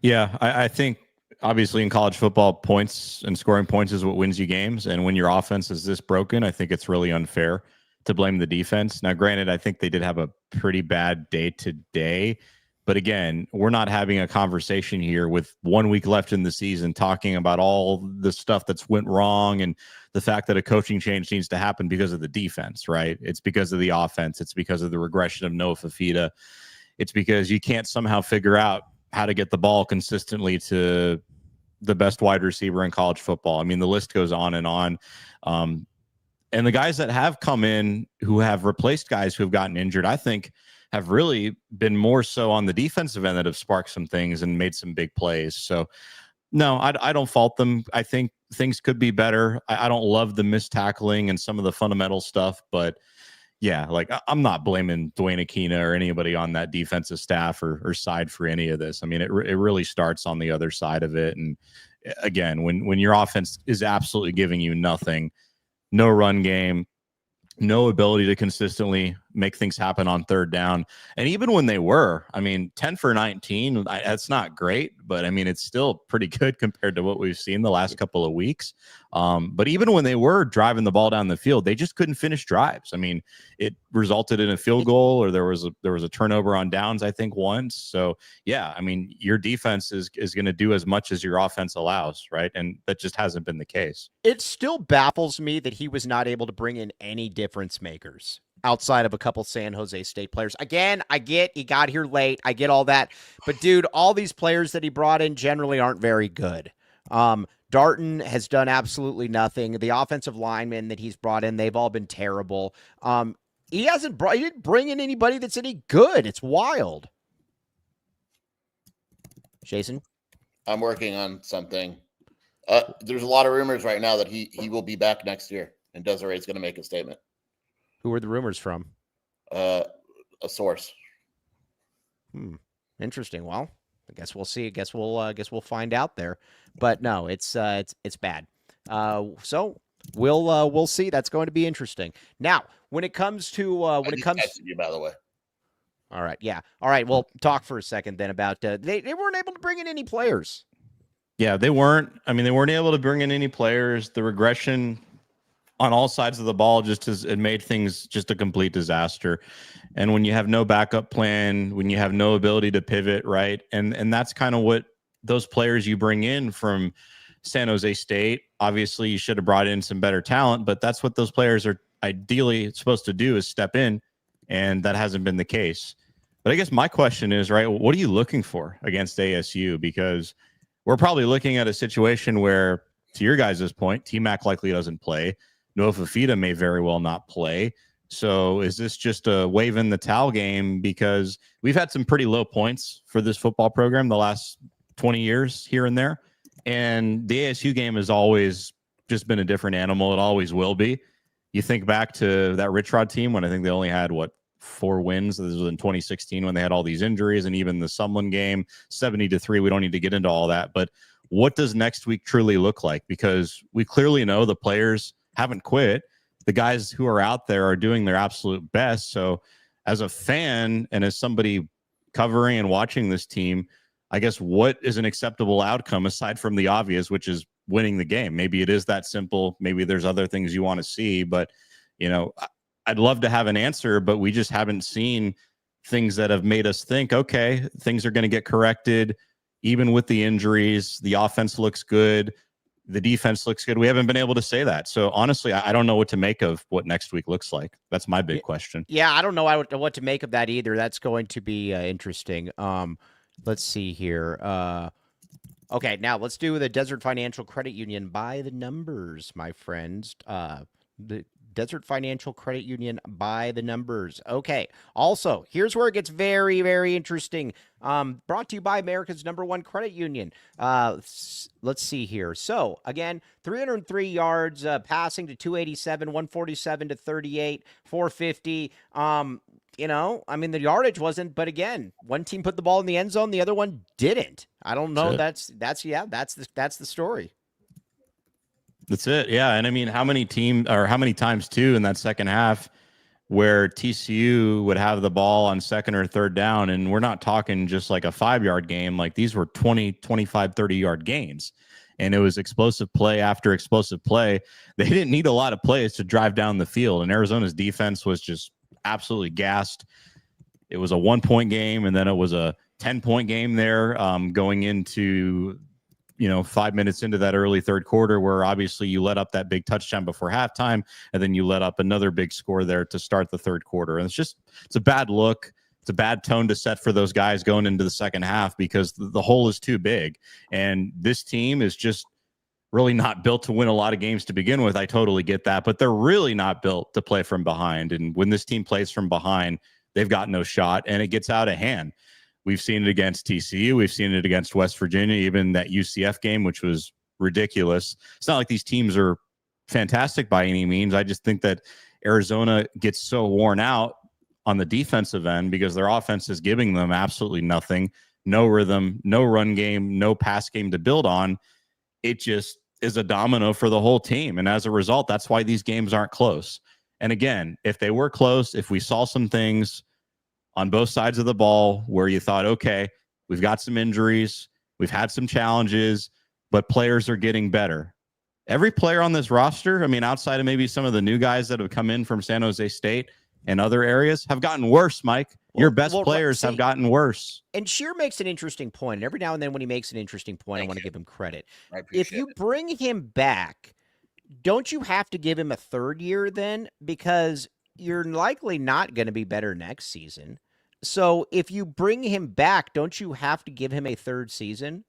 Yeah, I think obviously in college football, points and scoring points is what wins you games. And when your offense is this broken, I think it's really unfair to blame the defense. Now, granted, I think they did have a pretty bad day today. But again, we're not having a conversation here with 1 week left in the season talking about all the stuff that's went wrong and the fact that a coaching change needs to happen because of the defense, right? It's because of the offense. It's because of the regression of Noah Fafita. It's because you can't somehow figure out how to get the ball consistently to the best wide receiver in college football. I mean, the list goes on and on. And the guys that have come in who have replaced guys who have gotten injured, I think have really been more so on the defensive end that have sparked some things and made some big plays. So no, I don't fault them. I think things could be better. I don't love the missed tackling and some of the fundamental stuff, but yeah, like I'm not blaming Dwayne Aquina or anybody on that defensive staff or side for any of this. I mean, it really starts on the other side of it. And again, when your offense is absolutely giving you nothing, no run game, no ability to consistently make things happen on third down. And even when they were, I mean, 10 for 19, that's not great, but I mean, it's still pretty good compared to what we've seen the last couple of weeks. But even when they were driving the ball down the field, they just couldn't finish drives. I mean, it resulted in a field goal, or there was a turnover on downs, I think, once. So yeah, I mean, your defense is going to do as much as your offense allows, right? And that just hasn't been the case. It still baffles me that he was not able to bring in any difference makers outside of a couple San Jose State players. Again, I get he got here late. I get all that. But, dude, all these players that he brought in generally aren't very good. Darton has done absolutely nothing. The offensive linemen that he's brought in, they've all been terrible. He didn't bring in anybody that's any good. It's wild. Jason? I'm working on something. There's a lot of rumors right now that he will be back next year, and Desiree's going to make a statement. Who are the rumors from? A source. Interesting. Well, I guess we'll see. I guess we'll find out there. But no, it's bad. So we'll see. That's going to be interesting. Now, when it comes to texted you, by the way. All right, yeah. All right, well, talk for a second then about they weren't able to bring in any players. Yeah, they weren't. I mean, they weren't able to bring in any players. The regression on all sides of the ball it made things just a complete disaster. And when you have no backup plan, when you have no ability to pivot, right? And that's kind of what those players you bring in from San Jose State. Obviously, you should have brought in some better talent, but that's what those players are ideally supposed to do, is step in, and that hasn't been the case. But I guess my question is, right, what are you looking for against ASU? Because we're probably looking at a situation where, to your guys' point, T-Mac likely doesn't play. Noah Fafita may very well not play. So is this just a wave in the towel game? Because we've had some pretty low points for this football program the last 20 years here and there. And the ASU game has always just been a different animal. It always will be. You think back to that Rich Rod team when I think they only had, 4 wins. This was in 2016 when they had all these injuries, and even the Sumlin game, 70-3. We don't need to get into all that. But what does next week truly look like? Because we clearly know the players haven't quit. The guys who are out there are doing their absolute best. So as a fan and as somebody covering and watching this team, I guess what is an acceptable outcome aside from the obvious, which is winning the game? Maybe it is that simple. Maybe there's other things you want to see, but I'd love to have an answer, but we just haven't seen things that have made us think, okay, things are going to get corrected. Even with the injuries, the offense looks good. The defense looks good. We haven't been able to say that. So honestly, I don't know what to make of what next week looks like. That's my big question. Yeah, I don't know what to make of that either. That's going to be interesting. Let's see here. Okay, now let's do the Desert Financial Credit Union by the numbers, my friends. The Desert Financial Credit Union by the numbers. Okay. Also, here's where it gets very, very interesting. Brought to you by America's #1 credit union. Let's see here. So, again, 303 yards passing to 287, 147 to 38, 450. I mean, the yardage wasn't, but again, one team put the ball in the end zone, the other one didn't. I don't know. That's the story. That's it. Yeah. And I mean, how many times too in that second half where TCU would have the ball on second or third down, and we're not talking just like a 5-yard game. Like these were 20, 25, 30-yard gains. And it was explosive play after explosive play. They didn't need a lot of plays to drive down the field. And Arizona's defense was just absolutely gassed. It was a 1-point game, and then it was a 10-point game there going into 5 minutes into that early third quarter, where obviously you let up that big touchdown before halftime, and then you let up another big score there to start the third quarter. And it's a bad look. It's a bad tone to set for those guys going into the second half, because the hole is too big. And this team is just really not built to win a lot of games to begin with. I totally get that, but they're really not built to play from behind. And when this team plays from behind, they've got no shot, and it gets out of hand. We've seen it against TCU. We've seen it against West Virginia, even that UCF game, which was ridiculous. It's not like these teams are fantastic by any means. I just think that Arizona gets so worn out on the defensive end because their offense is giving them absolutely nothing. No rhythm, no run game, no pass game to build on. It just is a domino for the whole team. And as a result, that's why these games aren't close. And again, if they were close, if we saw some things on both sides of the ball where you thought, okay, we've got some injuries, we've had some challenges, but players are getting better. Every player on this roster, I mean, outside of maybe some of the new guys that have come in from San Jose State and other areas, have gotten worse, Mike. Your best players have gotten worse. And Shear makes an interesting point. And every now and then when he makes an interesting point, I want to give him credit. If you bring him back, don't you have to give him a third year then? Because you're likely not going to be better next season. So if you bring him back, don't you have to give him a third season?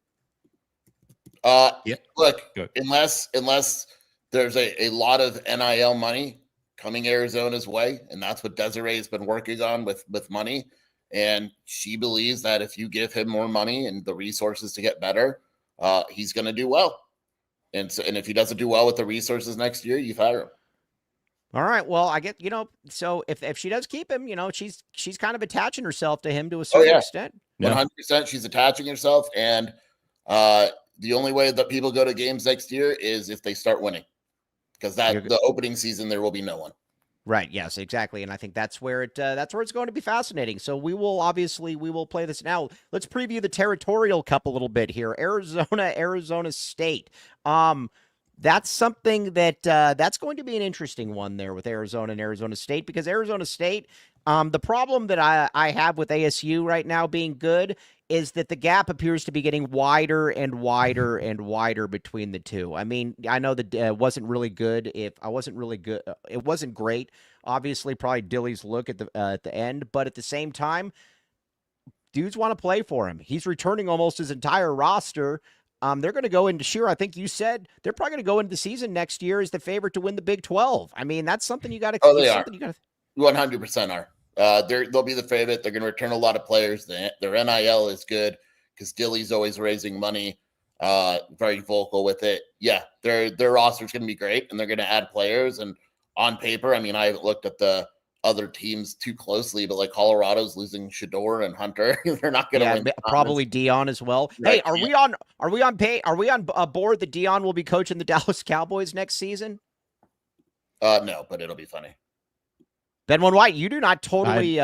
Yeah. Look, unless there's a lot of NIL money coming Arizona's way, and that's what Desiree has been working on with money. And she believes that if you give him more money and the resources to get better, he's going to do well. And if he doesn't do well with the resources next year, you fire him. All right. Well, I get, so if she does keep him, she's kind of attaching herself to him to a certain extent. 100%. She's attaching herself. And the only way that people go to games next year is if they start winning, because the opening season, there will be no one. Right. Yes, exactly. And I think that's where it's going to be fascinating. So we will play this now. Let's preview the Territorial Cup a little bit here. Arizona State. That's something that's going to be an interesting one there with Arizona and Arizona State, because Arizona State, the problem that I have with ASU right now being good is that the gap appears to be getting wider and wider and wider between the two. I mean, I know that it wasn't really good. It wasn't great. Obviously, probably Dilly's look at the end, but at the same time, dudes want to play for him. He's returning almost his entire roster. They're going to go into Shear. I think you said they're probably going to go into the season next year as the favorite to win the Big 12. I mean, that's something you got to. Oh, they are. 100% are. They'll be the favorite. They're going to return a lot of players. Their NIL is good because Dilly's always raising money, very vocal with it. Yeah, their roster is going to be great, and they're going to add players. And on paper, I mean, I haven't looked at the other teams too closely, but like Colorado's losing Shador and Hunter. They're not going to win. Probably Dion as well. Right. Hey, are we on board that Dion will be coaching the Dallas Cowboys next season? No, but it'll be funny. Ben White, you do not totally.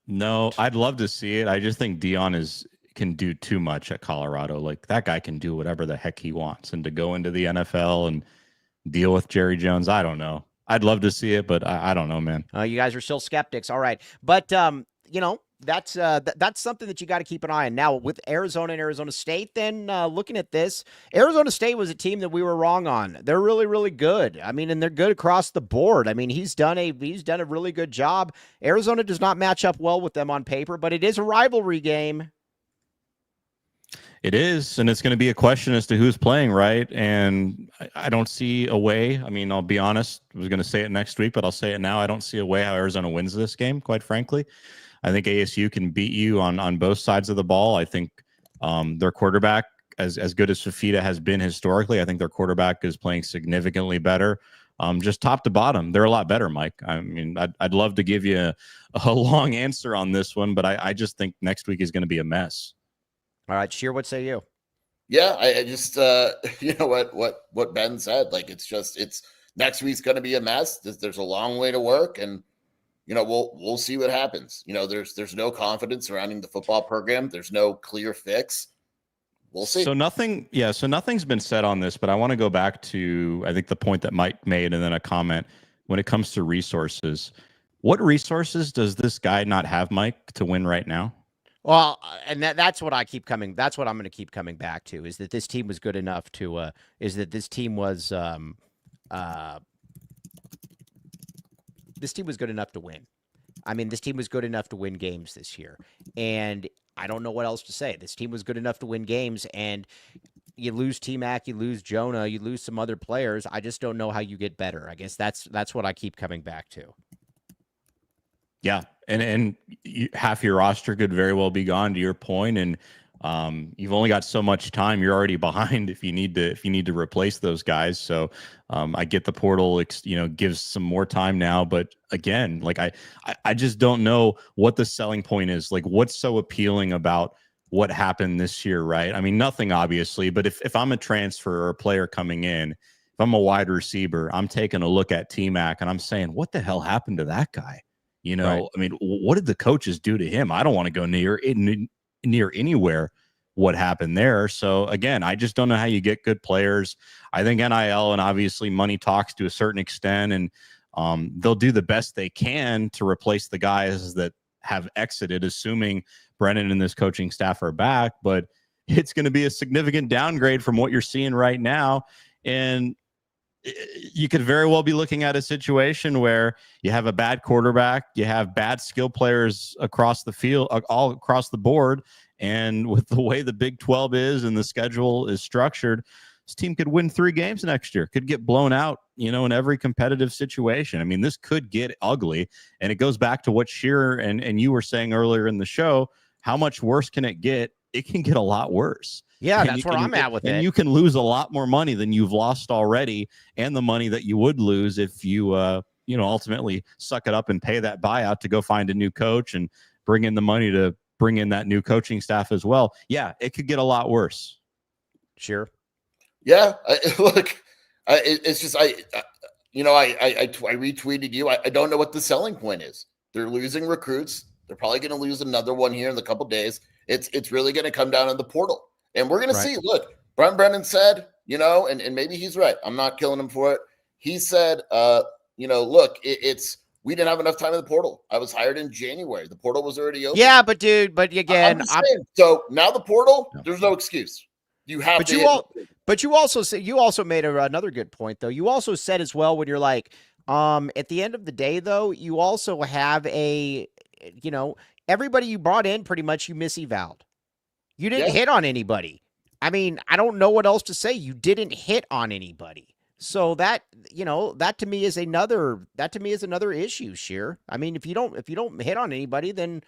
No, I'd love to see it. I just think Dion can do too much at Colorado. Like, that guy can do whatever the heck he wants, and to go into the NFL and deal with Jerry Jones, I don't know. I'd love to see it, but I don't know, man. You guys are still skeptics. All right. But, that's something that you got to keep an eye on. Now, with Arizona and Arizona State, then looking at this, Arizona State was a team that we were wrong on. They're really, really good. I mean, and they're good across the board. I mean, he's done a really good job. Arizona does not match up well with them on paper, but it is a rivalry game. It is, and it's going to be a question as to who's playing, right? And I don't see a way. I mean, I'll be honest. I was going to say it next week, but I'll say it now. I don't see a way how Arizona wins this game, quite frankly. I think ASU can beat you on both sides of the ball. I think their quarterback, as good as Fafita has been historically, I think their quarterback is playing significantly better. Just top to bottom, they're a lot better, Mike. I mean, I'd love to give you a long answer on this one, but I just think next week is going to be a mess. All right, Shear, what say you? Yeah, I just what Ben said. Like, it's next week's going to be a mess. There's a long way to work, and we'll see what happens. There's no confidence surrounding the football program. There's no clear fix. We'll see. So nothing's been said on this, but I want to go back to, I think, the point that Mike made, and then a comment when it comes to resources. What resources does this guy not have, Mike, to win right now? Well, and that's what I'm going to keep coming back to, is that this team was good enough to this team was good enough to win. I mean, this team was good enough to win games this year, and I don't know what else to say. This team was good enough to win games, and you lose T-Mac, you lose Jonah, you lose some other players. I just don't know how you get better. I guess that's what I keep coming back to. Yeah, and half your roster could very well be gone, to your point, and you've only got so much time. You're already behind if you need to replace those guys. So I get the portal, gives some more time now, but again, like I just don't know what the selling point is. Like, what's so appealing about what happened this year, right? I mean, nothing obviously, but if I'm a transfer or a player coming in, if I'm a wide receiver, I'm taking a look at T-Mac and I'm saying, what the hell happened to that guy? You know, Right. I mean, what did the coaches do to him? I don't want to go near anywhere what happened there. So again, I just don't know how you get good players. I think NIL and obviously money talks to a certain extent, and they'll do the best they can to replace the guys that have exited, assuming Brennan and this coaching staff are back. But it's going to be a significant downgrade from what you're seeing right now. And you could very well be looking at a situation where you have a bad quarterback, you have bad skill players across the field, all across the board. And with the way the Big 12 is and the schedule is structured, this team could win 3 games next year, could get blown out, you know, in every competitive situation. I mean, this could get ugly. And it goes back to what Shearer and you were saying earlier in the show. How much worse can it get? It can get a lot worse. Yeah, And that's where I'm at with it. And you can lose a lot more money than you've lost already, and the money that you would lose if you, ultimately suck it up and pay that buyout to go find a new coach and bring in the money to bring in that new coaching staff as well. Yeah, it could get a lot worse. Sure. Yeah, it's just I retweeted you. I don't know what the selling point is. They're losing recruits. They're probably going to lose another one here in a couple days. It's really going to come down to the portal. And we're going to see, look, Brent Brennan said, and maybe he's right. I'm not killing him for it. He said, look, we didn't have enough time in the portal. I was hired in January. The portal was already open. Yeah, but again, so now the portal, there's no excuse. You have but you also made another good point, though. You also said as well, when you're like, at the end of the day, though, you also have everybody you brought in, pretty much you misevaled. You didn't hit on anybody. I mean, I don't know what else to say. You didn't hit on anybody. So that to me is another issue, Sheer. I mean, if you don't hit on anybody, then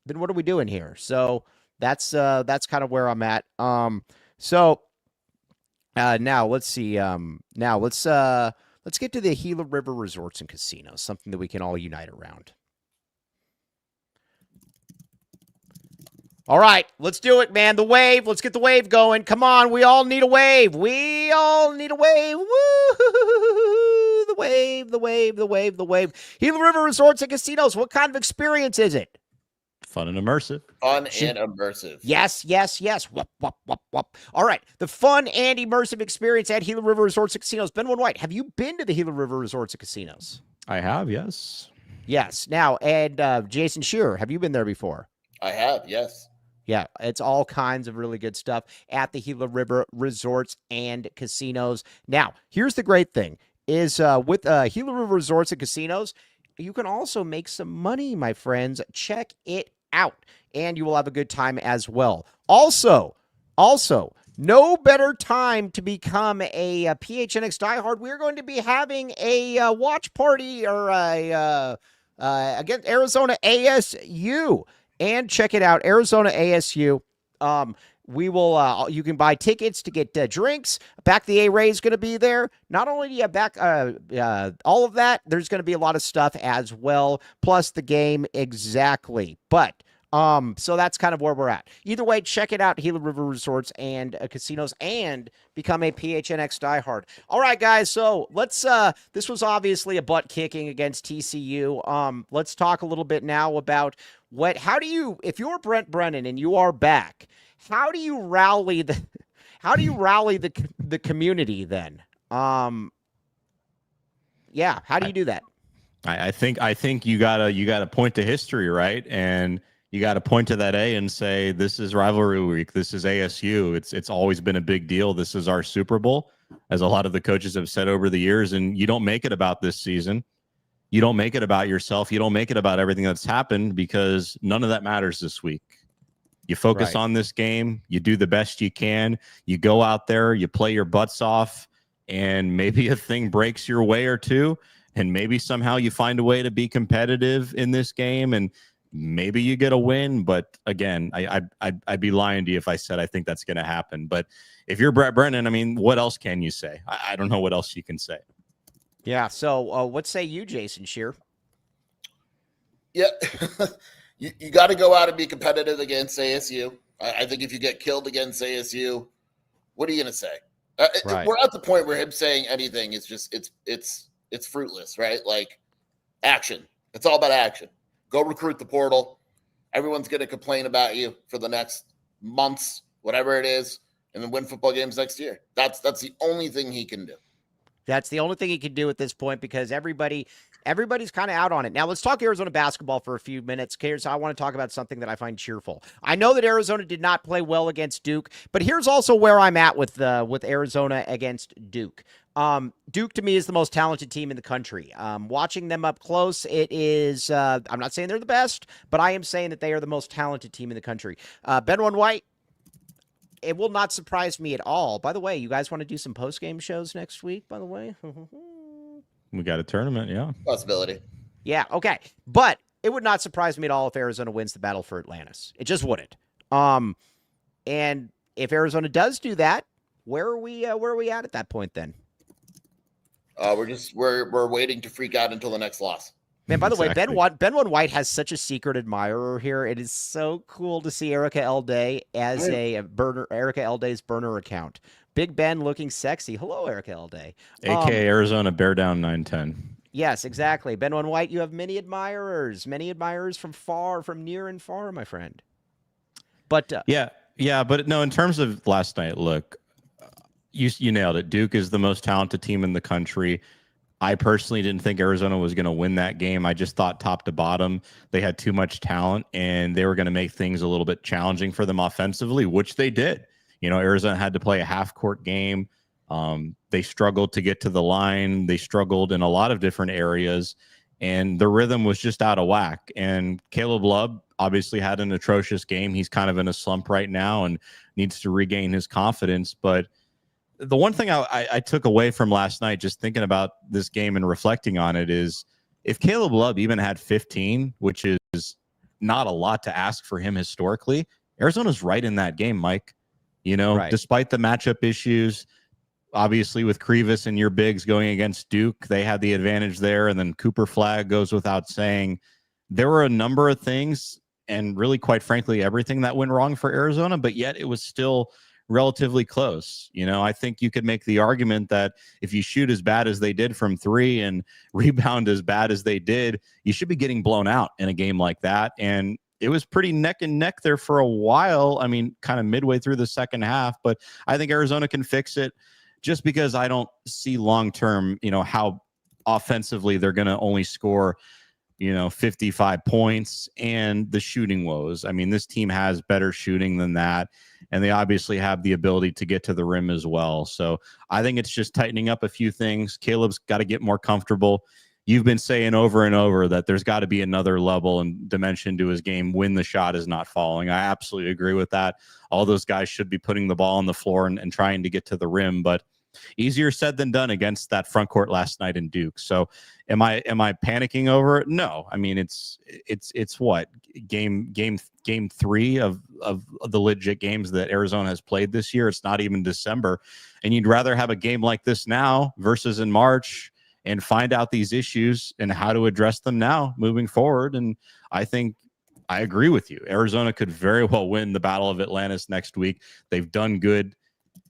what are we doing here? So that's kind of where I'm at. Now let's see. Now let's get to the Gila River Resorts and Casinos, something that we can all unite around. All right, let's do it, man. The wave. Let's get the wave going. Come on, we all need a wave. We all need a wave. Woo! The wave, the wave, the wave, the wave. Gila River Resorts and Casinos. What kind of experience is it? Fun and immersive. Fun and immersive. Yes, yes, yes. Whoop, whoop, whoop, whoop. All right, the fun and immersive experience at Gila River Resorts and Casinos. Benwin White, have you been to the Gila River Resorts and Casinos? I have, yes. Yes. Now, and Jason Shearer, have you been there before? I have, yes. Yeah, it's all kinds of really good stuff at the Gila River Resorts and Casinos. Now, here's the great thing is with Gila River Resorts and Casinos, you can also make some money, my friends. Check it out, and you will have a good time as well. Also, no better time to become a PHNX diehard. We're going to be having a watch party or against Arizona ASU. And check it out, Arizona ASU. We will. You can buy tickets to get drinks. Back the A-Ray is going to be there. Not only do you have back all of that, there's going to be a lot of stuff as well, plus the game exactly. But so that's kind of where we're at. Either way, check it out, Gila River Resorts and Casinos, and become a PHNX diehard. All right, guys. So let's. This was obviously a butt kicking against TCU. Let's talk a little bit now about how do you, if you're Brent Brennan and you are back, how do you rally the community then? Yeah, how do you do that? I think you gotta point to history, right? And you got to point to that A and say, this is rivalry week. This is ASU. It's always been a big deal. This is our Super Bowl, as a lot of the coaches have said over the years. And you don't make it about this season. You don't make it about yourself. You don't make it about everything that's happened, because none of that matters this week. You focus on this game. You do the best you can. You go out there, you play your butts off, and maybe a thing breaks your way or two. And maybe somehow you find a way to be competitive in this game, and maybe you get a win. But again, I'd be lying to you if I said I think that's going to happen. But if you're Brent Brennan, I mean, what else can you say? I don't know what else you can say. Yeah. So what say you, Jason Shearer? Yeah, you got to go out and be competitive against ASU. I think if you get killed against ASU, what are you going to say? Right. We're at the point where him saying anything is just it's fruitless, right? Like action. It's all about action. Go recruit the portal. Everyone's going to complain about you for the next months, whatever it is, and then win football games next year. That's the only thing he can do. That's the only thing he can do at this point because everybody's kind of out on it. Now let's talk Arizona basketball for a few minutes. Here's I want to talk about something that I find cheerful. I know that Arizona did not play well against Duke, but here's also where I'm at with Arizona against Duke. Duke to me is the most talented team in the country. Watching them up close, it is. I'm not saying they're the best, but I am saying that they are the most talented team in the country. Ben White. It will not surprise me at all. By the way, you guys want to do some post-game shows next week, by the way? We got a tournament, yeah. Possibility. Yeah, okay. But it would not surprise me at all if Arizona wins the battle for Atlantis. It just wouldn't. And if Arizona does do that, where are we at that point then? We're waiting to freak out until the next loss. Man, by the way, Ben White has such a secret admirer here. It is so cool to see Erica Elday as a burner, Erica Elday's burner account. Big Ben looking sexy. Hello, Erica Elday. AKA Arizona Bear Down 910. Yes, exactly. Ben White, you have many admirers from near and far, my friend. But yeah, but no, in terms of last night, look, you nailed it. Duke is the most talented team in the country. I personally didn't think Arizona was going to win that game. I just thought top to bottom, they had too much talent and they were going to make things a little bit challenging for them offensively, which they did. You know, Arizona had to play a half-court game. They struggled to get to the line. They struggled in a lot of different areas, and the rhythm was just out of whack. And Caleb Love obviously had an atrocious game. He's kind of in a slump right now and needs to regain his confidence. But the one thing I took away from last night, just thinking about this game and reflecting on it, is if Caleb Love even had 15, which is not a lot to ask for him historically, Arizona's right in that game, Mike. You know, right. Despite the matchup issues, obviously with Krivas and your bigs going against Duke, they had the advantage there. And then Cooper Flagg goes without saying. There were a number of things, and really, quite frankly, everything that went wrong for Arizona, but yet it was still relatively close. You know, I think you could make the argument that if you shoot as bad as they did from three and rebound as bad as they did, you should be getting blown out in a game like that. And it was pretty neck and neck there for a while. I mean, kind of midway through the second half, but I think Arizona can fix it just because I don't see long-term, you know, how offensively they're going to only score, 55 points and the shooting woes. I mean, this team has better shooting than that, and they obviously have the ability to get to the rim as well. So I think it's just tightening up a few things. Caleb's got to get more comfortable. You've been saying over and over that there's got to be another level and dimension to his game when the shot is not falling. I absolutely agree with that. All those guys should be putting the ball on the floor and trying to get to the rim, but easier said than done against that front court last night in Duke. So am I panicking over it? No. I mean, it's what game 3 of the legit games that Arizona has played this year. It's not even December, and you'd rather have a game like this now versus in March and find out these issues and how to address them now moving forward. And I think I agree with you. Arizona could very well win the Battle of Atlantis next week. They've done good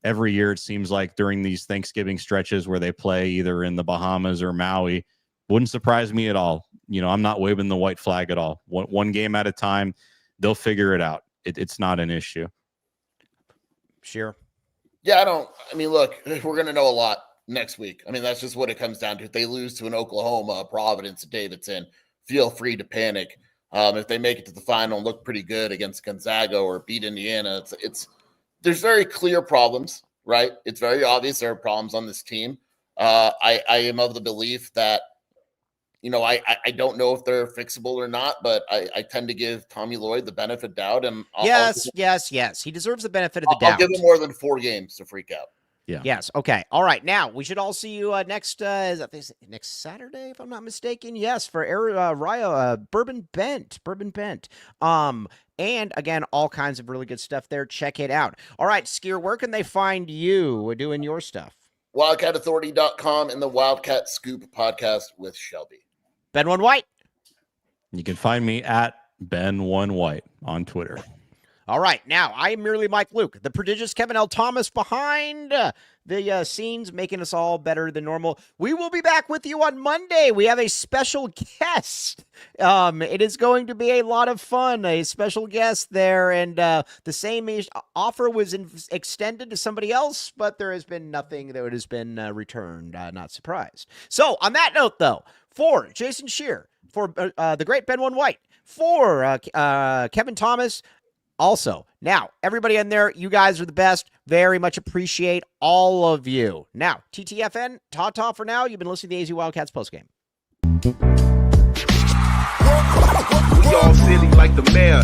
every year, it seems like, during these Thanksgiving stretches where they play either in the Bahamas or Maui. Wouldn't surprise me at all. I'm not waving the white flag at all. One game at a time, they'll figure it out. It's not an issue. Sure. Yeah, look, we're going to know a lot next week. I mean, that's just what it comes down to. If they lose to an Oklahoma, Providence, Davidson, feel free to panic. If they make it to the final and look pretty good against Gonzaga or beat Indiana, there's very clear problems, right? It's very obvious there are problems on this team. I am of the belief that, I don't know if they're fixable or not, but I tend to give Tommy Lloyd the benefit of doubt. And yes. He deserves the benefit of the doubt. I'll give him more than 4 games to freak out. Yeah. Yes. Okay. All right. Now we should all see you next Saturday, if I'm not mistaken. Yes, for Bourbon Bent. And again, all kinds of really good stuff there. Check it out. All right, Skier, where can they find you doing your stuff? WildcatAuthority.com and the Wildcat Scoop podcast with Shelby. Ben White. You can find me at Ben1White on Twitter. All right, now I am merely Mike Luke, the prodigious Kevin L. Thomas behind the scenes, making us all better than normal. We will be back with you on Monday. We have a special guest. It is going to be a lot of fun. A special guest there, and the same offer was extended to somebody else, but there has been nothing that has been returned. Not surprised. So on that note, though, for Jason Shear, for the great Ben One White, for Kevin Thomas. Also, now, everybody in there, you guys are the best. Very much appreciate all of you. Now, TTFN, ta-ta for now. You've been listening to the AZ Wildcats postgame. We all silly like the mayor.